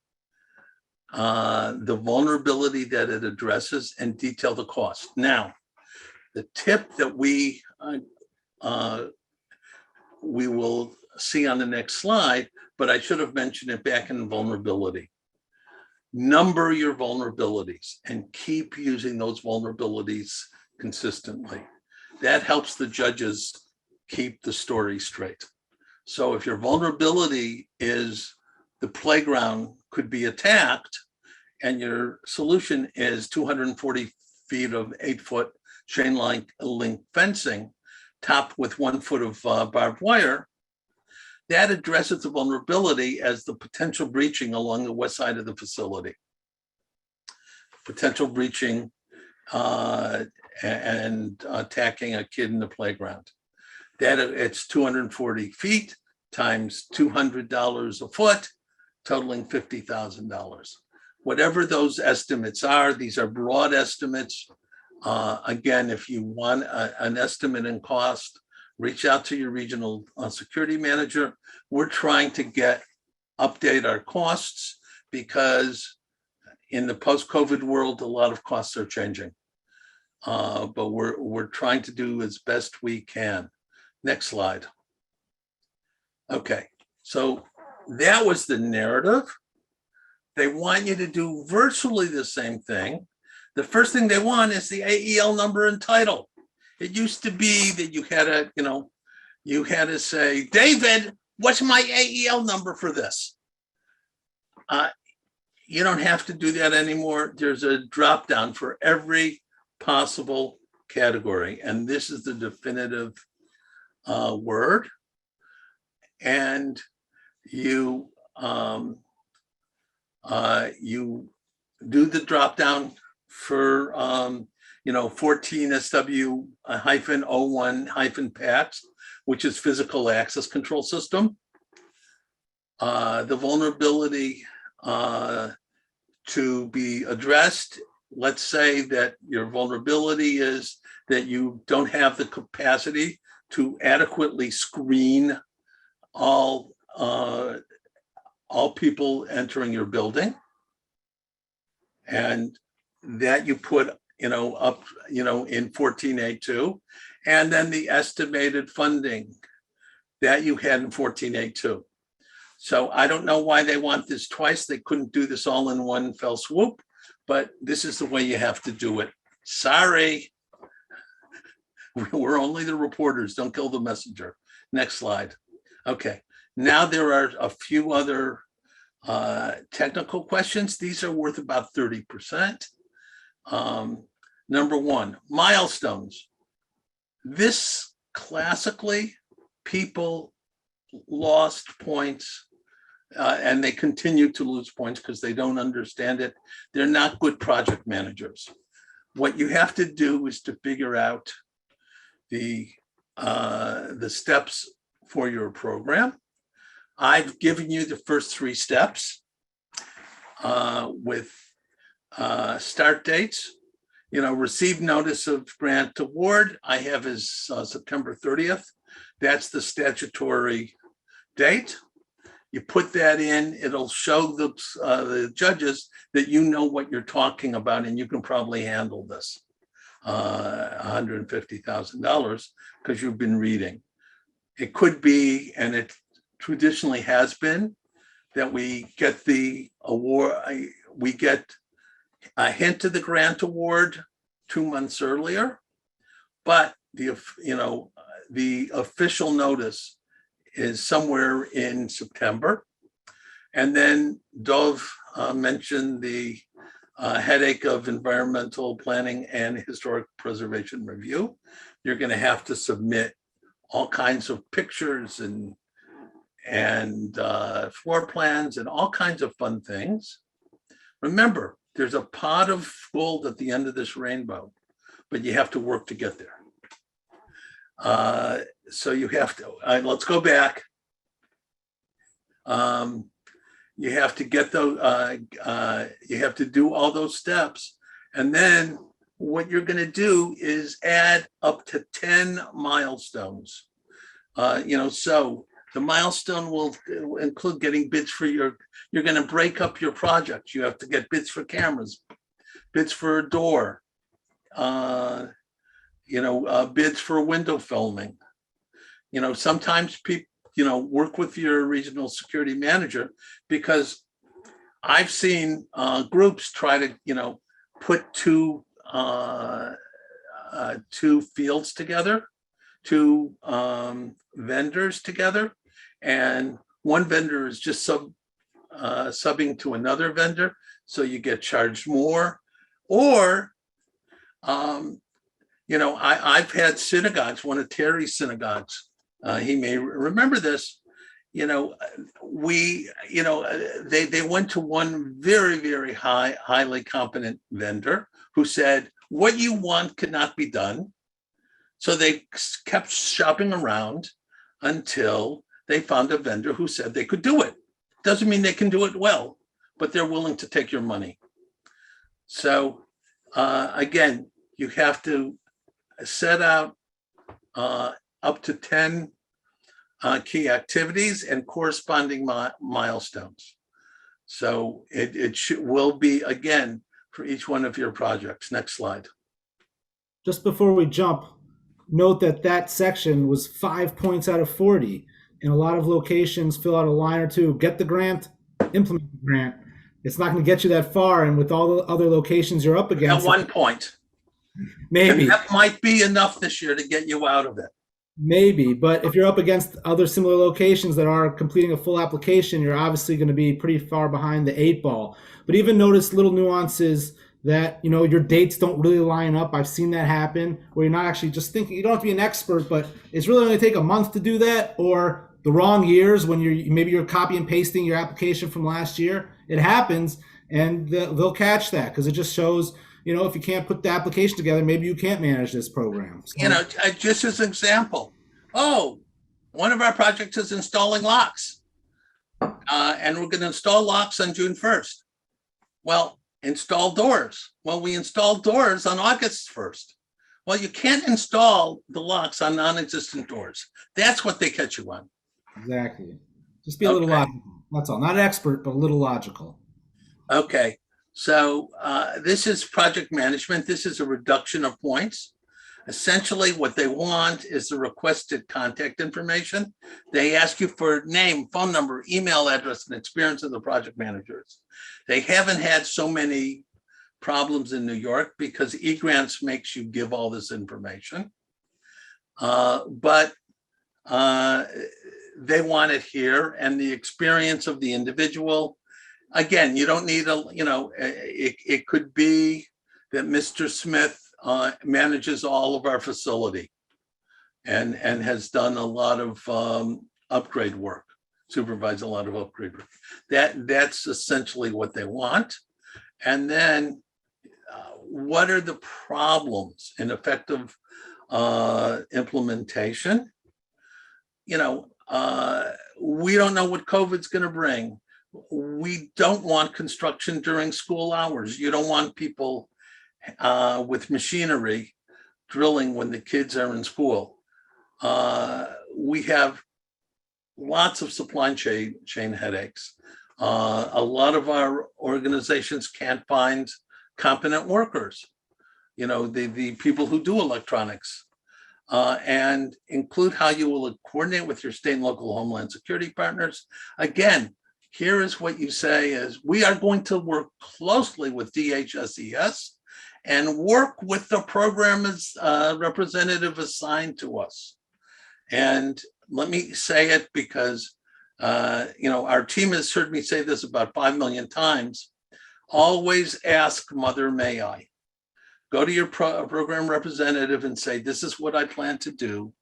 the vulnerability that it addresses, and detail the cost. Now, the tip that we will see on the next slide, but I should have mentioned it back in vulnerability. Number your vulnerabilities and keep using those vulnerabilities consistently. That helps the judges keep the story straight. So if your vulnerability is the playground could be attacked and your solution is 240 feet of 8-foot chain link fencing topped with 1 foot of barbed wire, that addresses the vulnerability as the potential breaching along the west side of the facility. Potential breaching and attacking a kid in the playground. That it's 240 feet times $200 a foot, totaling $50,000. Whatever those estimates are, these are broad estimates. Again, if you want an estimate in cost, reach out to your regional security manager. We're trying to update our costs because in the post-COVID world, a lot of costs are changing. But we're trying to do as best we can. Next slide. Okay, so that was the narrative. They want you to do virtually the same thing. The first thing they want is the AEL number and title. It used to be that you had to say, David, what's my AEL number for this? You don't have to do that anymore. There's a drop down for every possible category, and this is the definitive word. And you do the drop down for 14 SW-01-PACS, which is physical access control system. The vulnerability to be addressed, let's say that your vulnerability is that you don't have the capacity to adequately screen all people entering your building, and that you put up in 14A2, and then the estimated funding that you had in 14A2. So I don't know why they want this twice. They couldn't do this all in one fell swoop, but this is the way you have to do it. Sorry, we're only the reporters. Don't kill the messenger. Next slide. Okay, now there are a few other technical questions. These are worth about 30%. Number one, milestones. This classically, people lost points and they continue to lose points because they don't understand it. They're not good project managers. What you have to do is to figure out the steps for your program. I've given you the first 3 steps with start dates. Receive notice of grant award. I have is September 30th. That's the statutory date. You put that in, it'll show the judges that you know what you're talking about and you can probably handle this. $150,000 because you've been reading. It could be, and it traditionally has been, that we get the award, we get a hint of the grant award 2 months earlier, but the official notice is somewhere in September. And then Dov mentioned the headache of environmental planning and historic preservation review. You're going to have to submit all kinds of pictures and floor plans and all kinds of fun things. Remember, there's a pot of gold at the end of this rainbow, but you have to work to get there. So you have to, let's go back. You have to get those, you have to do all those steps. And then what you're going to do is add up to 10 milestones. So the milestone will include getting bids for you're going to break up your project. You have to get bids for cameras, bids for a door, bids for window filming. Sometimes people, work with your regional security manager, because I've seen groups try to, put two fields together, two vendors together, and one vendor is just subbing to another vendor, so you get charged more. Or, I've had synagogues, one of Terry's synagogues, he may remember this, they went to one very, very highly competent vendor who said, what you want cannot be done. So they kept shopping around until they found a vendor who said they could do it. Doesn't mean they can do it well, but they're willing to take your money. So again, you have to set out up to 10 key activities and corresponding milestones. So it will be, again, for each one of your projects. Next slide. Just before we jump, note that section was 5 points out of 40. In a lot of locations, fill out a line or two, get the grant, implement the grant. It's not going to get you that far. And with all the other locations you're up against. At 1 point. Maybe. And that might be enough this year to get you out of it. Maybe, but if you're up against other similar locations that are completing a full application, you're obviously going to be pretty far behind the 8 ball. But even notice little nuances that, your dates don't really line up. I've seen that happen where you're not actually just thinking, you don't have to be an expert, but it's really going to take a month to do that, or the wrong years when you're copy and pasting your application from last year. It happens, and they'll catch that because it just shows, if you can't put the application together, maybe you can't manage this program. So, just as an example, one of our projects is installing locks, and we're going to install locks on June 1st. Well, install doors. Well, we installed doors on August 1st. Well, you can't install the locks on non-existent doors. That's what they catch you on. Exactly. Just be a little logical. That's all. Not an expert, but a little logical. Okay. So this is project management. This is a reduction of points. Essentially, what they want is the requested contact information. They ask you for name, phone number, email address, and experience of the project managers. They haven't had so many problems in New York because eGrants makes you give all this information. But they want it here, and the experience of the individual. Again, you don't need it could be that Mr. Smith manages all of our facility and has done a lot of upgrade work, supervised a lot of upgrade work. That's essentially what they want. And then what are the problems in effective implementation? We don't know what COVID's going to bring. We don't want construction during school hours. You don't want people with machinery drilling when the kids are in school. We have lots of supply chain headaches. A lot of our organizations can't find competent workers, the people who do electronics, and include how you will coordinate with your state and local homeland security partners. Again, here is what you say is, we are going to work closely with DHSES and work with the program representative assigned to us. And let me say it because, our team has heard me say this about 5 million times. Always ask, Mother, may I? Go to your program representative and say, this is what I plan to do.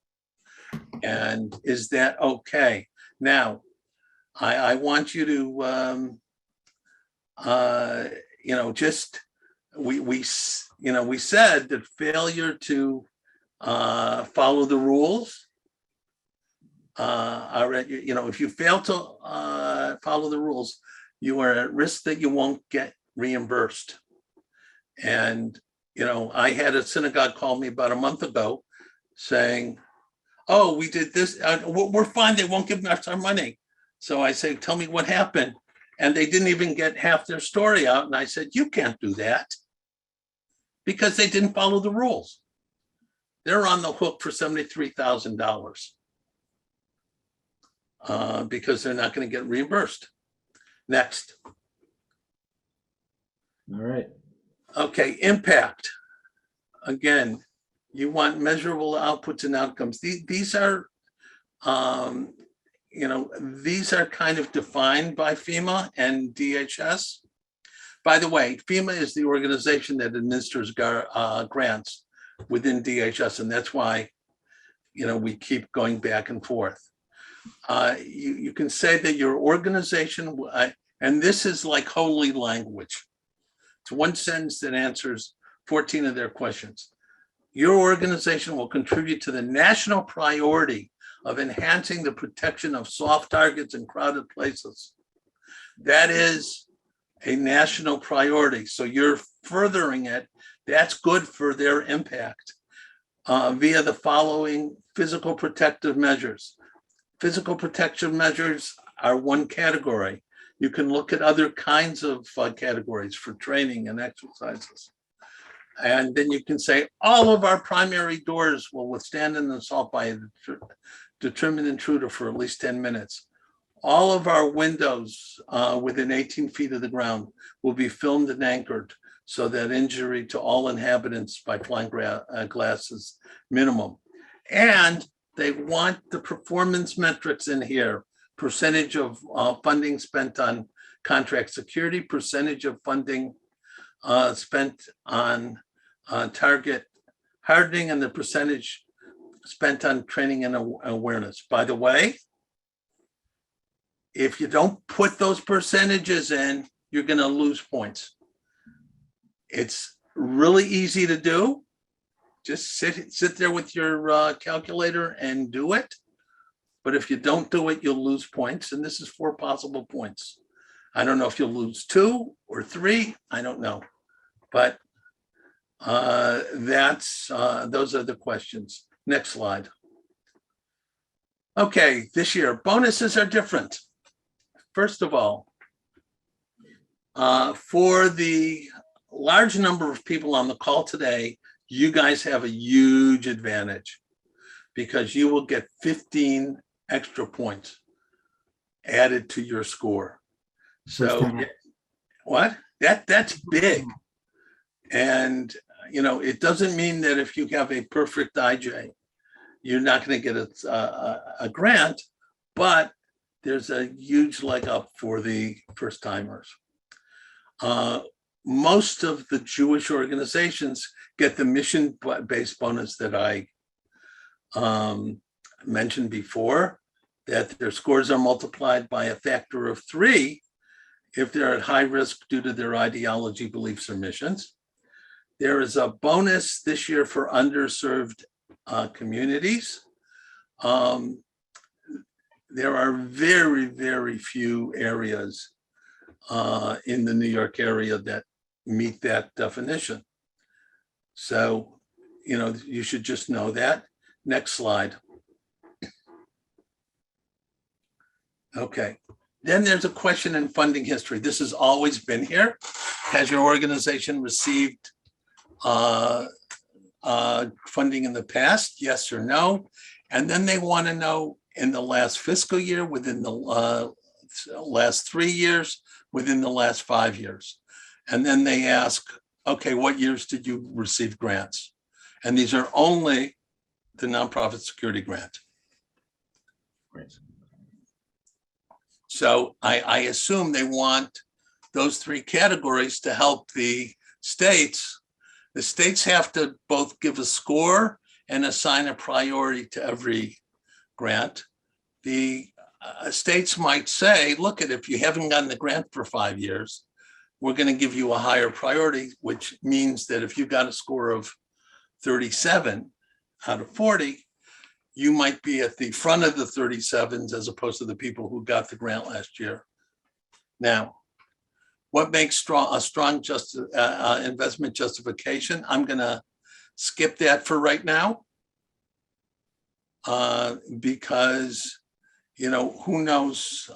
And is that okay? Now, I want you to, we said that failure to follow the rules, if you fail to follow the rules, you are at risk that you won't get reimbursed. And, I had a synagogue call me about a month ago saying, oh, we did this, we're fine, they won't give us our money. So I said, tell me what happened. And they didn't even get half their story out. And I said, you can't do that because they didn't follow the rules. They're on the hook for $73,000 because they're not going to get reimbursed. Next. All right. Okay, impact. Again, you want measurable outputs and outcomes. These are, these are kind of defined by FEMA and DHS. By the way, FEMA is the organization that administers grants within DHS, and that's why, we keep going back and forth. You can say that your organization, and this is like holy language. It's one sentence that answers 14 of their questions. Your organization will contribute to the national priority of enhancing the protection of soft targets in crowded places. That is a national priority. So you're furthering it. That's good for their impact via the following physical protective measures. Physical protection measures are one category. You can look at other kinds of categories for training and exercises. And then you can say all of our primary doors will withstand an assault by a determined intruder for at least 10 minutes. All of our windows within 18 feet of the ground will be filmed and anchored so that injury to all inhabitants by flying glass is minimum. And they want the performance metrics in here: percentage of funding spent on contract security, percentage of funding spent on target hardening, and the percentage spent on training and awareness. By the way, if you don't put those percentages in, you're going to lose points. It's really easy to do. Just sit there with your calculator and do it. But if you don't do it, you'll lose points. And this is 4 possible points. I don't know if you'll lose 2 or 3. I don't know. But those are the questions. Next slide. Okay, this year, bonuses are different. First of all, for the large number of people on the call today, you guys have a huge advantage because you will get 15 extra points added to your score. So what? That's big. And it doesn't mean that if you have a perfect IJ, you're not going to get a grant, but there's a huge leg up for the first timers. Most of the Jewish organizations get the mission-based bonus that I mentioned before, that their scores are multiplied by a factor of 3 if they're at high risk due to their ideology, beliefs, or missions. There is a bonus this year for underserved communities. There are very, very few areas in the New York area that meet that definition. So, you should just know that. Next slide. Okay. Then there's a question in funding history. This has always been here. Has your organization received funding in the past? Yes or no? And then they want to know in the last fiscal year, within the last 3 years, within the last 5 years. And then they ask, okay, what years did you receive grants? And these are only the nonprofit security grant. Great. So I assume they want those 3 categories to help the states. The states have to both give a score and assign a priority to every grant. The states might say, look, if you haven't gotten the grant for 5 years, we're going to give you a higher priority, which means that if you got a score of 37 out of 40, you might be at the front of the 37s as opposed to the people who got the grant last year. Now, what makes a strong investment justification? I'm going to skip that for right now because, you know, who knows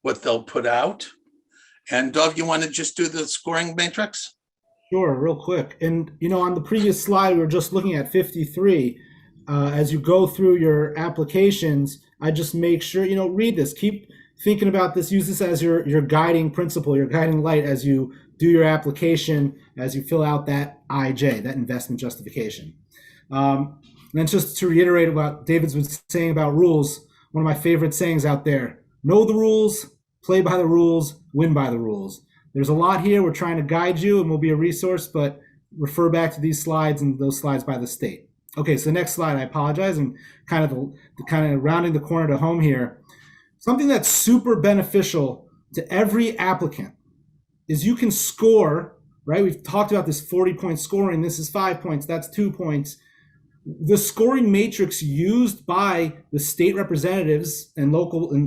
what they'll put out. And Dov, you want to just do the scoring matrix? Sure, real quick. And, you know, on the previous slide, we were just looking at 53. As you go through your applications, I just make sure, you know, read this. Keep thinking about this. Use this as your guiding principle, your guiding light as you do your application, as you fill out that IJ, that investment justification. And then just to reiterate what David was saying about rules, one of my favorite sayings out there: know the rules, play by the rules, win by the rules. There's a lot here. We're trying to guide you and we'll be a resource, but refer back to these slides and those slides by the state. Okay, so the next slide, I apologize, and kind of rounding the corner to home here. Something that's super beneficial to every applicant is you can score, right? We've talked about this 40-point scoring. This is 5 points, that's 2 points. The scoring matrix used by the state representatives and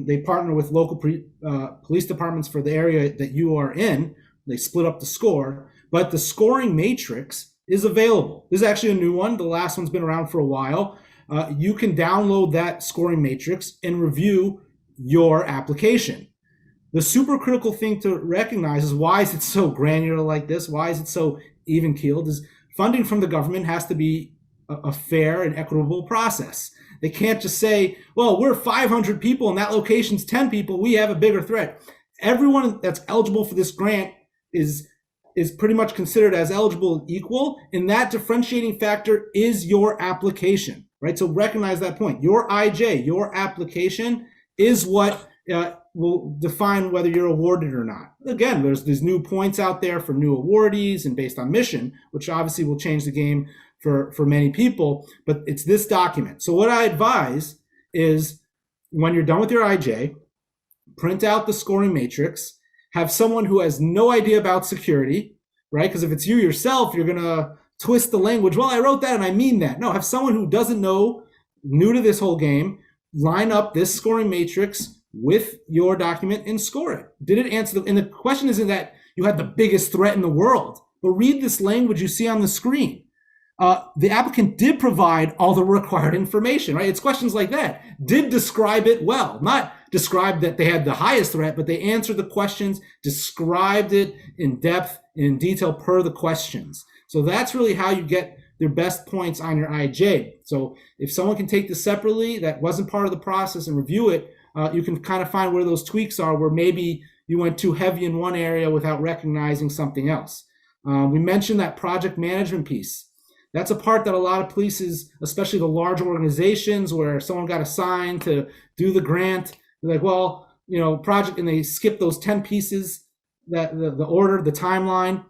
they partner with local police departments for the area that you are in. They split up the score, but the scoring matrix is available. This is actually a new one. The last one's been around for a while. You can download that scoring matrix and review your application. The super critical thing to recognize is, why is it so granular like this? Why is it so even keeled? Is funding from the government has to be a fair and equitable process. They can't just say, well, we're 500 people and that location's 10 people, we have a bigger threat. Everyone that's eligible for this grant is pretty much considered as eligible and equal, and that differentiating factor is your application, right? So recognize that point. Your IJ, your application, is what will define whether you're awarded or not. Again, there's these new points out there for new awardees and based on mission, which obviously will change the game for many people, but it's this document. So what I advise is, when you're done with your IJ, print out the scoring matrix, have someone who has no idea about security, right? Because if it's you yourself, you're gonna twist the language. Well, I wrote that and I mean that. No, have someone who doesn't know, new to this whole game, line up this scoring matrix with your document and score it. Did it answer and the question isn't that you had the biggest threat in the world, but read this language you see on the screen. The applicant did provide all the required information, right? It's questions like that. Did describe it well, not describe that they had the highest threat, but they answered the questions, described it in depth and in detail per the questions. So that's really how you get their best points on your IJ. So if someone can take this separately, that wasn't part of the process, and review it, you can kind of find where those tweaks are, where maybe you went too heavy in one area without recognizing something else. We mentioned that project management piece. That's a part that a lot of places, especially the large organizations where someone got assigned to do the grant, they're like, well, you know, project, and they skip those 10 pieces, that the order, the timeline,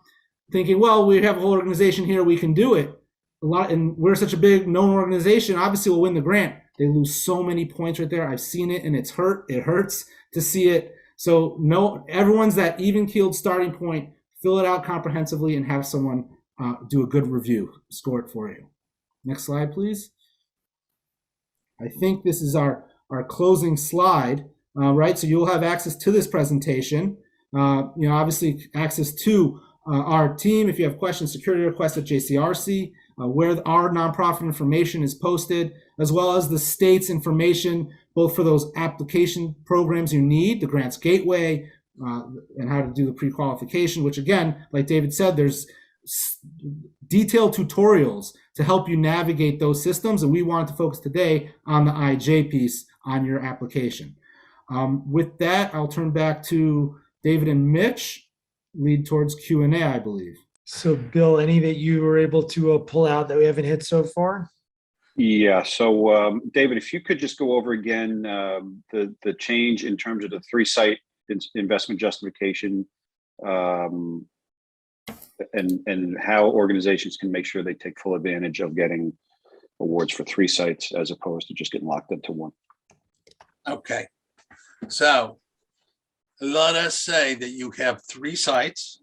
thinking, well, we have a whole organization here, we can do it. And we're such a big known organization, obviously we'll win the grant. They lose so many points right there. I've seen it and it hurts to see it. So no, everyone's that even keeled starting point, fill it out comprehensively and have someone do a good review, score it for you. Next slide, please. I think this is our closing slide, right? So you'll have access to this presentation. Obviously access to our team if you have questions, security requests at JCRC, where our nonprofit information is posted, as well as the state's information, both for those application programs you need, the grants gateway, and how to do the pre-qualification, which again, like David said, there's detailed tutorials to help you navigate those systems. And we wanted to focus today on the IJ piece on your application. With that, I'll turn back to David and Mitch, lead towards Q&A, I believe. So Bill, any that you were able to pull out that we haven't hit so far? Yeah. So David, if you could just go over again the change in terms of the 3-site investment justification and how organizations can make sure they take full advantage of getting awards for 3 sites as opposed to just getting locked into one. Okay. So let us say that you have 3 sites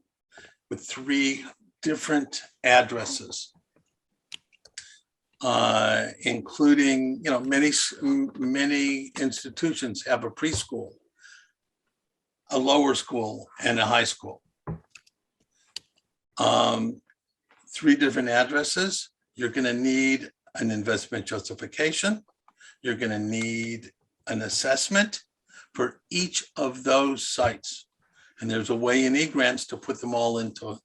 with 3 different addresses, including, many institutions have a preschool, a lower school, and a high school. 3 different addresses. You're going to need an investment justification. You're going to need an assessment for each of those sites. And there's a way in eGrants to put them all into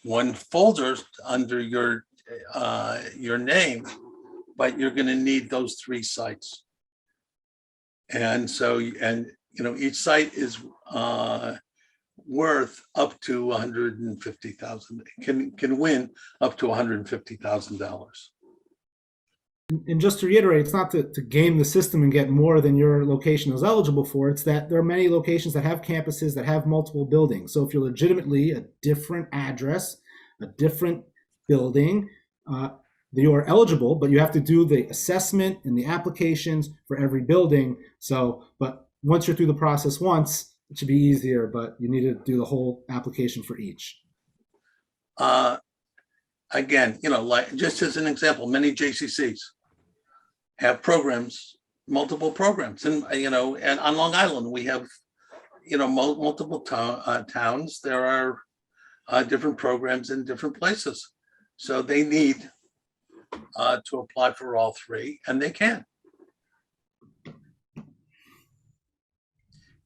one folder under your name, but you're going to need those 3 sites. And so, each site is worth up to $150,000, can win up to $150,000. And just to reiterate, it's not to game the system and get more than your location is eligible for. It's that there are many locations that have campuses that have multiple buildings. So if you're legitimately a different address, a different building, you are eligible, but you have to do the assessment and the applications for every building. So, but once you're through the process once, it should be easier, but you need to do the whole application for each. Again, like just as an example, many JCCs have programs, multiple programs, and and on Long Island we have, multiple towns. There are different programs in different places, so they need to apply for all 3, and they can.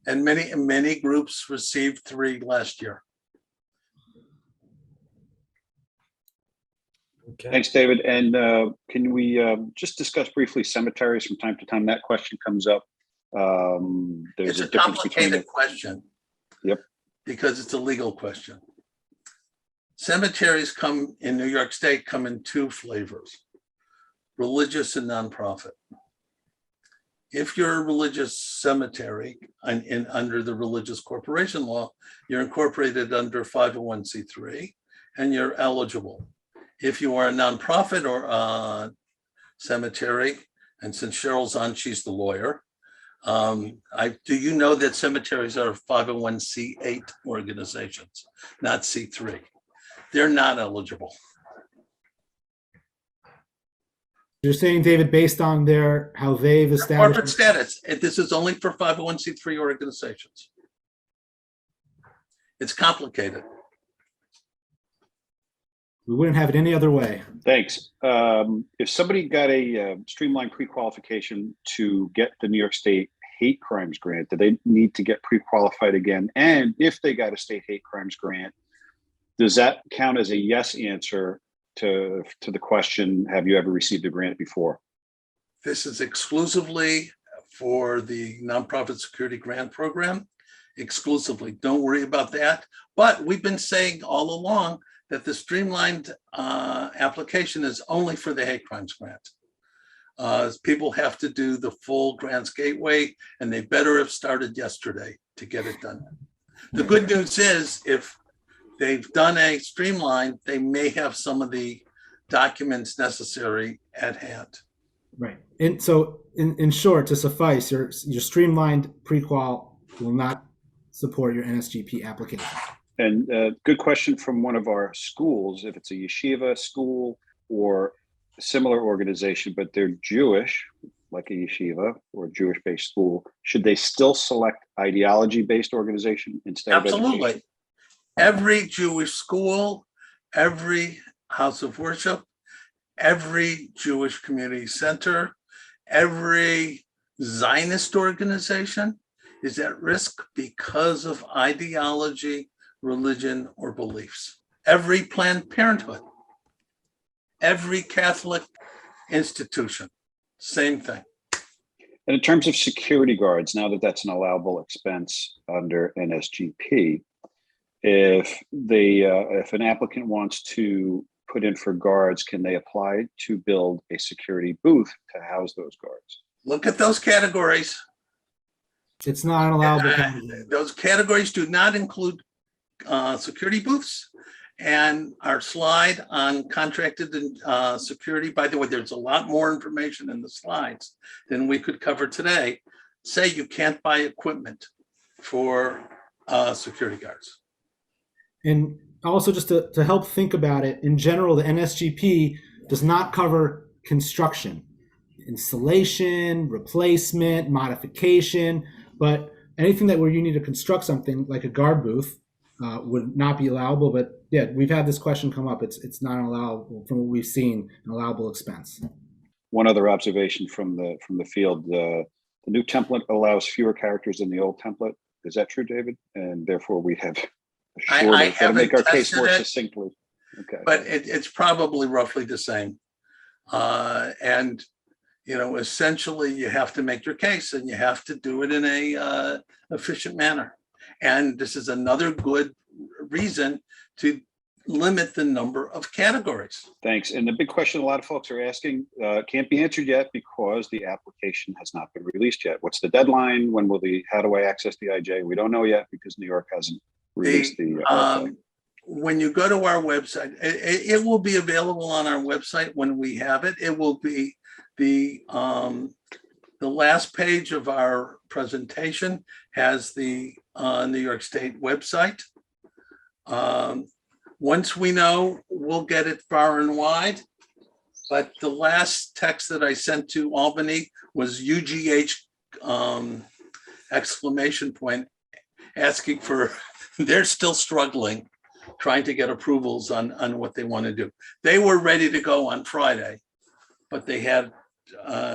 And many groups received 3 last year. Okay. Thanks, David. And can we just discuss briefly cemeteries from time to time? That question comes up. There's It's a complicated question. Yep. Because it's a legal question. Cemeteries in New York State come in 2 flavors, religious and nonprofit. If you're a religious cemetery under the religious corporation law, you're incorporated under 501c3 and you're eligible. If you are a nonprofit or cemetery, and since Cheryl's on, she's the lawyer. Do you know that cemeteries are 501c8 organizations, not C3? They're not eligible. You're saying, David, based on how they've established Corporate status. This is only for 501c3 organizations. It's complicated. We wouldn't have it any other way. Thanks. If somebody got a streamlined pre-qualification to get the New York State hate crimes grant, do they need to get pre-qualified again? And if they got a state hate crimes grant, does that count as a yes answer to the question, have you ever received a grant before? This is exclusively for the Nonprofit Security Grant Program, exclusively. Don't worry about that. But we've been saying all along that the streamlined application is only for the hate crimes grant. People have to do the full grants gateway, and they better have started yesterday to get it done. The good news is, if they've done a streamline, they may have some of the documents necessary at hand. Right. And so in short, to suffice, your streamlined pre-qual will not support your NSGP application. And good question from one of our schools. If it's a yeshiva school or a similar organization, but they're Jewish, like a yeshiva or Jewish-based school, should they still select ideology-based organization instead of education? Absolutely. Every Jewish school, every house of worship, every Jewish community center, every Zionist organization is at risk because of ideology, religion, or beliefs. every Planned Parenthood, every Catholic institution, same thing. And in terms of security guards, now that that's an allowable expense under NSGP, if an applicant wants to put in for guards, can they apply to build a security booth to house those guards? Look at those categories. It's not an allowable category. Those categories do not include security booths. And our slide on contracted security, by the way, there's a lot more information in the slides than we could cover today. Say you can't buy equipment for security guards. And also, just to help think about it, in general, the NSGP does not cover construction, installation, replacement, modification, but anything that where you need to construct something like a guard booth would not be allowable. But yeah, we've had this question come up. It's not allowable from what we've seen, an allowable expense. One other observation from the field: the new template allows fewer characters than the old template. Is that true, David? And therefore, we have I to make our case more it, succinctly. Okay, but it's probably roughly the same. And you know, essentially, you have to make your case, and you have to do it in a efficient manner. And this is another good reason to limit the number of categories. Thanks. And the big question a lot of folks are asking can't be answered yet because the application has not been released yet. What's the deadline? When will how do I access the IJ? We don't know yet because New York hasn't released the when you go to our website, it will be available on our website when we have it. It will be the last page of our presentation has the New York State website. Once we know, we'll get it far and wide. But the last text that I sent to Albany was UGH exclamation point, asking for, they're still struggling, trying to get approvals on what they want to do. They were ready to go on Friday, but they had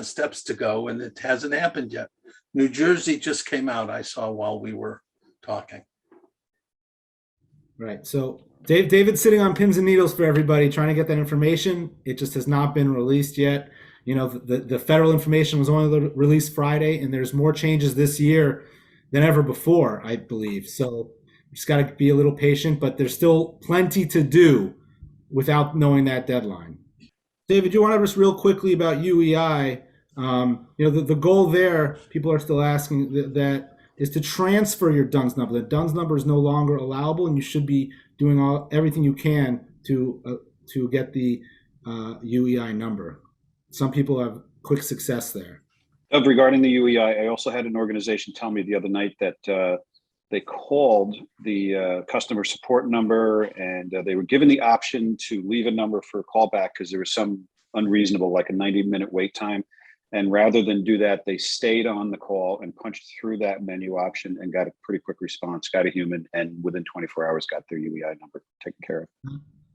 steps to go, and it hasn't happened yet. New Jersey just came out, I saw while we were talking. Right. So David's sitting on pins and needles for everybody, trying to get that information. It just has not been released yet. You know, the federal information was only released Friday, and there's more changes this year than ever before, I believe. So just got to be a little patient, but there's still plenty to do without knowing that deadline. David, you want to just real quickly about UEI? You know, the goal there, people are still asking that is to transfer your DUNS number. The DUNS number is no longer allowable, and you should be doing everything you can to get the UEI number. Some people have quick success there. Regarding the UEI, I also had an organization tell me the other night that they called the customer support number, and they were given the option to leave a number for a callback because there was some unreasonable, like a 90-minute wait time. And rather than do that, they stayed on the call and punched through that menu option and got a pretty quick response, got a human, and within 24 hours got their UEI number taken care of.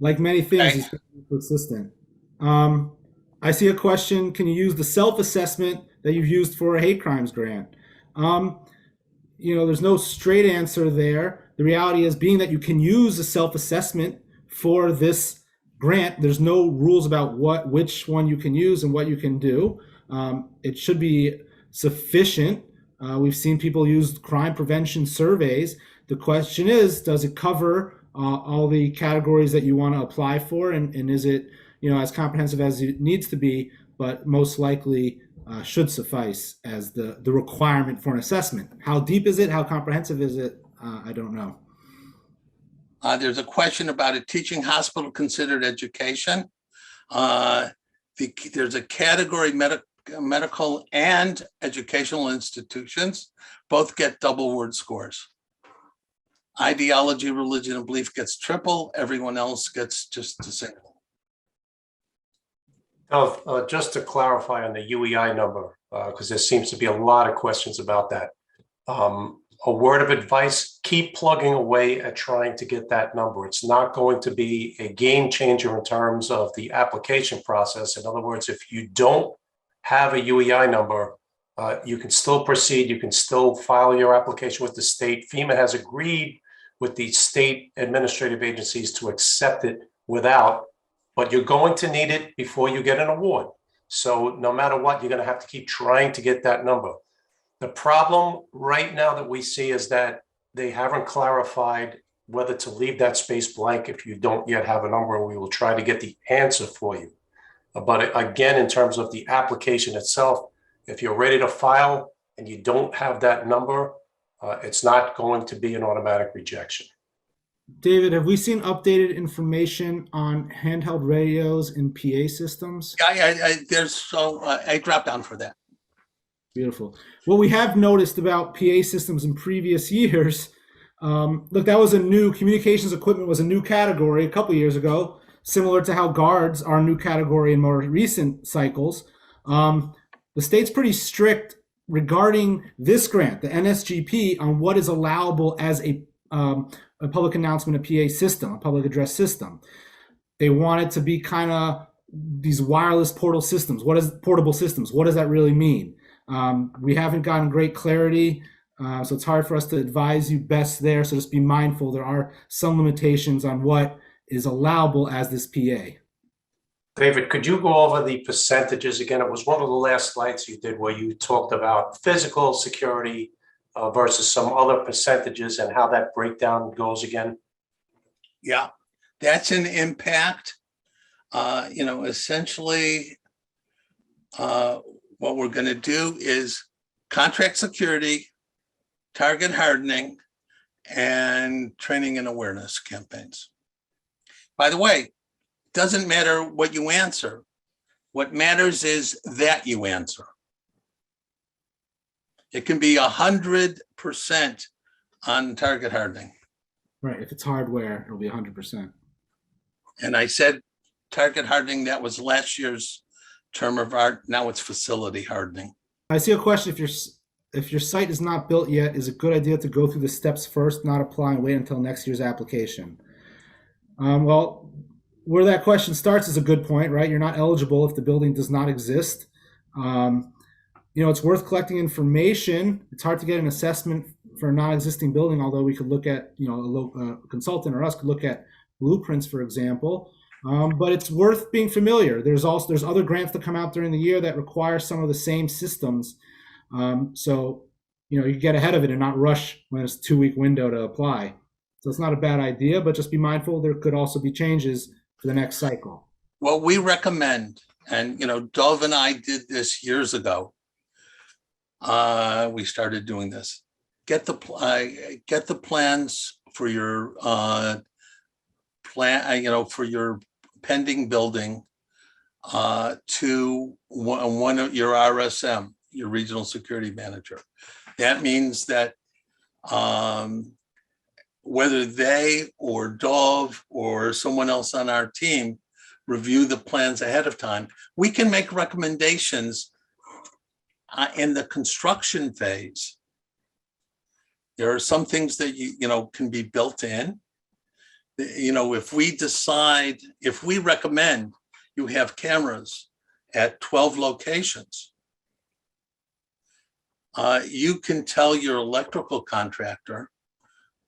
Like many things, he's persistent. I see a question. Can you use the self-assessment that you've used for a hate crimes grant? You know, there's no straight answer there. The reality is, being that you can use a self-assessment for this grant, there's no rules about which one you can use and what you can do. It should be sufficient. We've seen people use crime prevention surveys. The question is, does it cover all the categories that you want to apply for? And is it, you know, as comprehensive as it needs to be, but most likely should suffice as the requirement for an assessment? How deep is it? How comprehensive is it? I don't know. There's a question about a teaching hospital considered education. There's a category, medical and educational institutions, both get double word scores. Ideology, religion, and belief gets triple. Everyone else gets just a single. Just to clarify on the UEI number, because there seems to be a lot of questions about that. A word of advice, keep plugging away at trying to get that number. It's not going to be a game changer in terms of the application process. In other words, if you don't have a UEI number, you can still proceed. You can still file your application with the state. FEMA has agreed with the state administrative agencies to accept it without, but you're going to need it before you get an award. So no matter what, you're going to have to keep trying to get that number. The problem right now that we see is that they haven't clarified whether to leave that space blank if you don't yet have a number, and we will try to get the answer for you. But again, in terms of the application itself, if you're ready to file and you don't have that number, it's not going to be an automatic rejection. David, have we seen updated information on handheld radios and PA systems? I dropped down for that. Beautiful. What we have noticed about PA systems in previous years, look, that was a new, communications equipment was a new category a couple years ago, similar to how guards are a new category in more recent cycles. The state's pretty strict regarding this grant, the NSGP, on what is allowable as a public announcement, a PA system, a public address system. They want it to be kind of these wireless portable systems. What does that really mean? We haven't gotten great clarity, so it's hard for us to advise you best there. So just be mindful. There are some limitations on what is allowable as this PA. David, could you go over the percentages again? It was one of the last slides you did where you talked about physical security versus some other percentages and how that breakdown goes again. Yeah, that's an impact. Essentially, what we're going to do is contract security, target hardening, and training and awareness campaigns. By the way, doesn't matter what you answer. What matters is that you answer. It can be 100% on target hardening. Right. If it's hardware, it'll be 100%. And I said target hardening, that was last year's term of art. Now it's facility hardening. I see a question. If your site is not built yet, is it a good idea to go through the steps first, not apply and wait until next year's application? Well, where that question starts is a good point, right? You're not eligible if the building does not exist. It's worth collecting information. It's hard to get an assessment for a non-existing building, although we could look at, a consultant or us could look at blueprints, for example. But it's worth being familiar. There's other grants that come out during the year that require some of the same systems. So you get ahead of it and not rush when it's a 2-week window to apply. So it's not a bad idea, but just be mindful there could also be changes for the next cycle. Well, we recommend, and Dove and I did this years ago. We started doing this. Get the plans for your for your pending building to one of your RSM, your regional security manager. That means that whether they or Dove or someone else on our team review the plans ahead of time, we can make recommendations in the construction phase. There are some things that can be built in. If we recommend you have cameras at 12 locations, you can tell your electrical contractor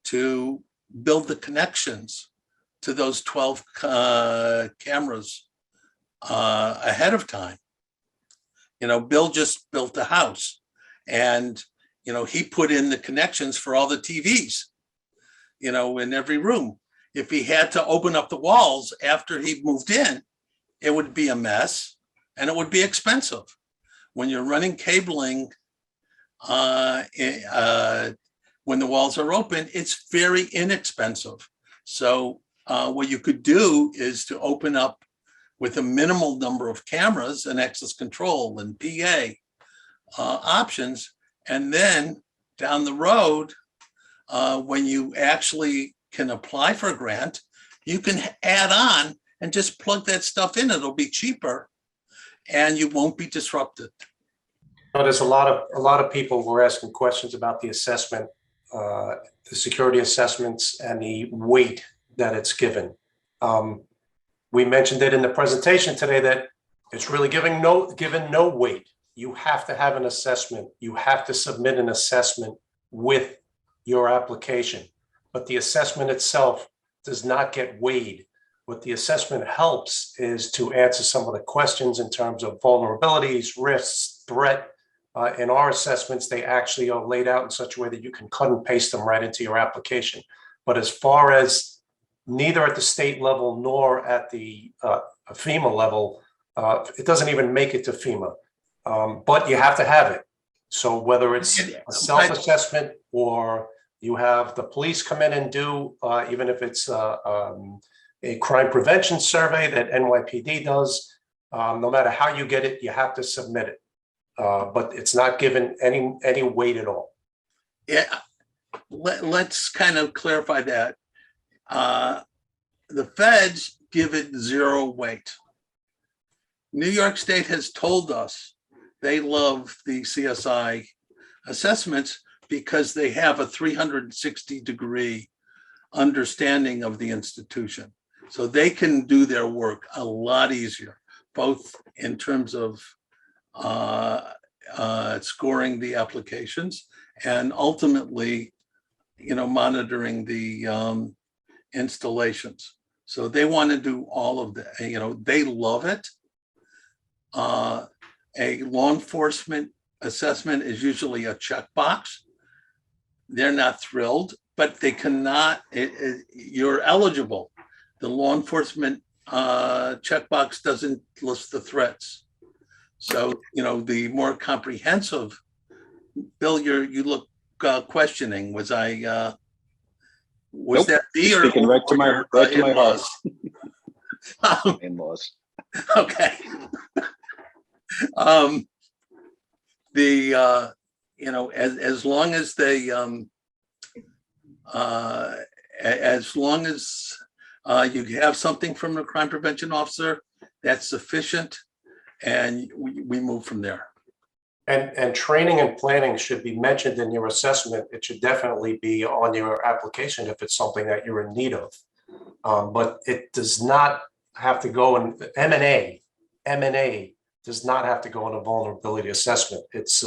to build the connections to those 12 cameras ahead of time. Bill just built a house and, he put in the connections for all the TVs, in every room. If he had to open up the walls after he moved in, it would be a mess and it would be expensive. When you're running cabling, when the walls are open, it's very inexpensive. So what you could do is to open up with a minimal number of cameras and access control and PA options. And then down the road, when you actually can apply for a grant, you can add on and just plug that stuff in. It'll be cheaper and you won't be disrupted. There's a lot of people who are asking questions about the assessment, the security assessments and the weight that it's given. We mentioned it in the presentation today that it's really given no weight. You have to have an assessment. You have to submit an assessment with your application. but the assessment itself does not get weighed. What the assessment helps is to answer some of the questions in terms of vulnerabilities, risks, threat. In our assessments, they actually are laid out in such a way that you can cut and paste them right into your application. But as far as neither at the state level nor at the FEMA level, it doesn't even make it to FEMA. But you have to have it. So whether it's a self-assessment or you have the police come in and do, even if it's a crime prevention survey that NYPD does, no matter how you get it, you have to submit it. But it's not given any weight at all. Yeah, let's kind of clarify that. The feds give it 0 weight. New York State has told us they love the CSI assessments because they have a 360-degree understanding of the institution. So they can do their work a lot easier, both in terms of scoring the applications and ultimately, monitoring the installations. So they want to do all of that. They love it. A law enforcement assessment is usually a checkbox. They're not thrilled, but they cannot, you're eligible. The law enforcement checkbox doesn't list the threats. So, the more comprehensive, Bill, you look questioning. Was I, was that the or Speaking right to my heart. In-laws. Okay. As long as they, as long as you have something from the crime prevention officer, that's sufficient, and we move from there. And training and planning should be mentioned in your assessment. It should definitely be on your application if it's something that you're in need of. But it does not have to go in M&A does not have to go in a vulnerability assessment. It's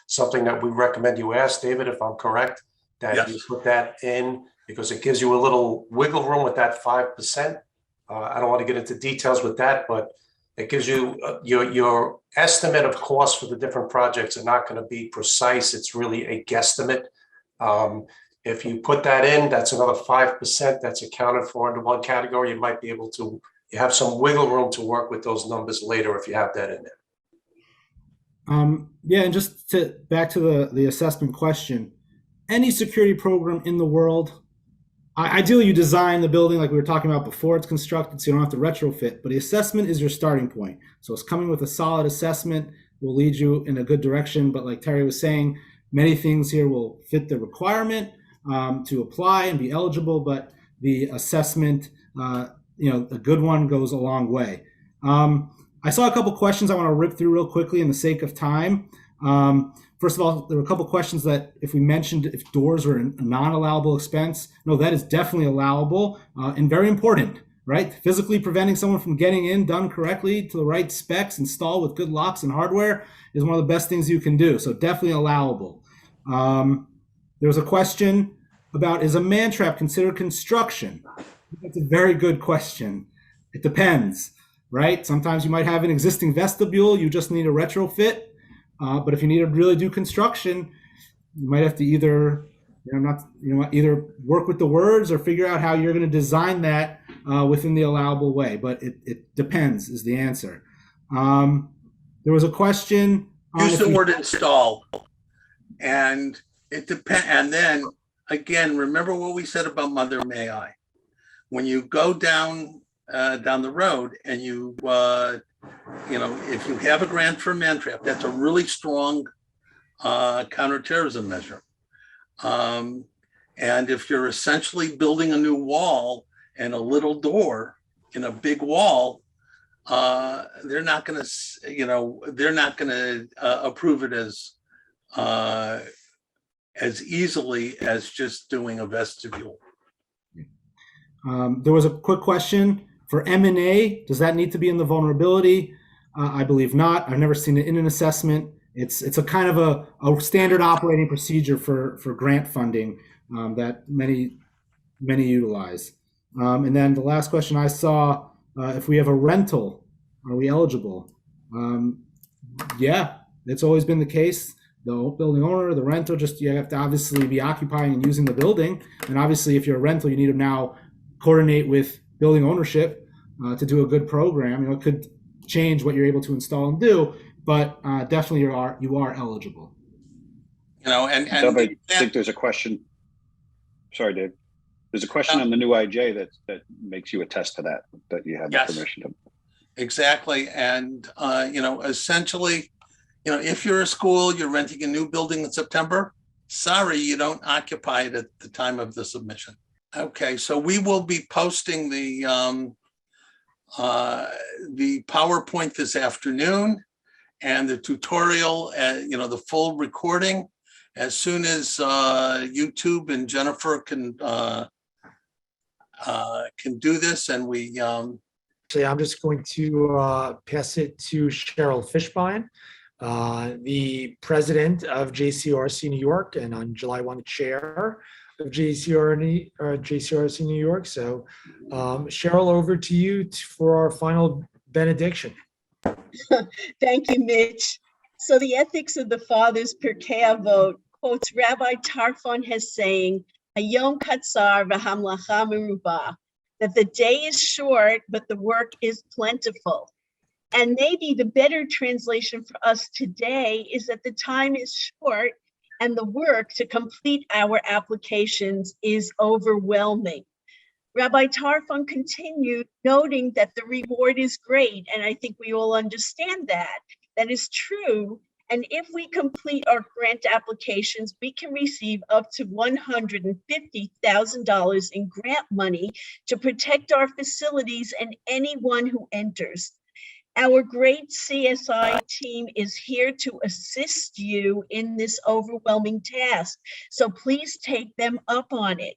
something that we recommend you ask, David, if I'm correct, that Yes. you put that in because it gives you a little wiggle room with that 5%. I don't want to get into details with that, but it gives you your estimate of cost for the different projects are not going to be precise. It's really a guesstimate. If you put that in, that's another 5% that's accounted for under one category. You might be able to, you have some wiggle room to work with those numbers later if you have that in there. Yeah, and just back to the assessment question, any security program in the world, ideally you design the building like we were talking about before it's constructed so you don't have to retrofit, but the assessment is your starting point. So it's coming with a solid assessment will lead you in a good direction, but like Terry was saying, many things here will fit the requirement to apply and be eligible, but the assessment, a good one goes a long way. I saw a couple questions I want to rip through real quickly in the sake of time. First of all, there were a couple questions that if we mentioned if doors were a non-allowable expense, no, that is definitely allowable and very important, right? Physically preventing someone from getting in done correctly to the right specs, installed with good locks and hardware is one of the best things you can do. So definitely allowable. There was a question about, is a man trap considered construction? That's a very good question. It depends, right? Sometimes you might have an existing vestibule, you just need a retrofit. But if you need to really do construction, you might have to either, either work with the words or figure out how you're going to design that within the allowable way. But it depends is the answer. There was a question. Use the word install, and it depends. And then again, remember what we said about Mother May I. When you go down the road and you if you have a grant for a man trap, that's a really strong counterterrorism measure. And if you're essentially building a new wall and a little door in a big wall, they're not going to approve it as easily as just doing a vestibule. There was a quick question for M&A. Does that need to be in the vulnerability? I believe not. I've never seen it in an assessment. It's a kind of a standard operating procedure for grant funding that many many utilize. And then the last question I saw, if we have a rental, are we eligible? Yeah, it's always been the case. The building owner, the rental, just you have to obviously be occupying and using the building. And obviously, if you're a rental, you need to now coordinate with building ownership to do a good program. You know, it could change what you're able to install and do, but definitely you are eligible. You know, and Dub, I think there's a question. Sorry, Dave. There's a question on the new IJ that makes you attest to that you have the permission to. Exactly. And, you know, essentially, you know, if you're a school, you're renting a new building in September, sorry, you don't occupy it at the time of the submission. Okay, so we will be posting the PowerPoint this afternoon and the tutorial, you know, the full recording as soon as YouTube and Jennifer can do this. And we Actually, I'm just going to pass it to Cheryl Fishbein, the president of JCRC New York, and on July 1, chair of JCRC New York. So, Cheryl, over to you for our final benediction. Thank you, Mitch. So the Ethics of the Fathers Pirkei Avot quotes Rabbi Tarfon as saying, Hayom katzar v'hamlacha merubah, that the day is short, but the work is plentiful. And maybe the better translation for us today is that the time is short and the work to complete our applications is overwhelming. Rabbi Tarfon continued, noting that the reward is great, and I think we all understand that. That is true. And if we complete our grant applications, we can receive up to $150,000 in grant money to protect our facilities and anyone who enters. Our great CSI team is here to assist you in this overwhelming task, so please take them up on it.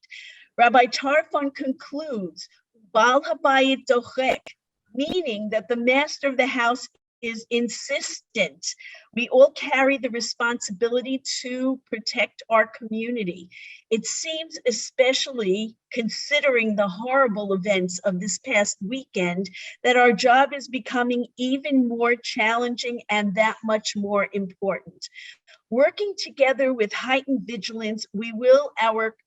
Rabbi Tarfon concludes, Baal habayit dochek, meaning that the master of the house is insistent. We all carry the responsibility to protect our community. It seems, especially considering the horrible events of this past weekend, that our job is becoming even more challenging and that much more important. Working together with heightened vigilance, we will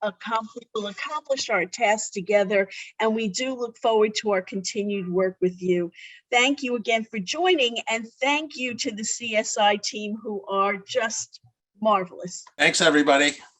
accomplish our tasks together, and we do look forward to our continued work with you. Thank you again for joining, and thank you to the CSI team who are just marvelous. Thanks, everybody.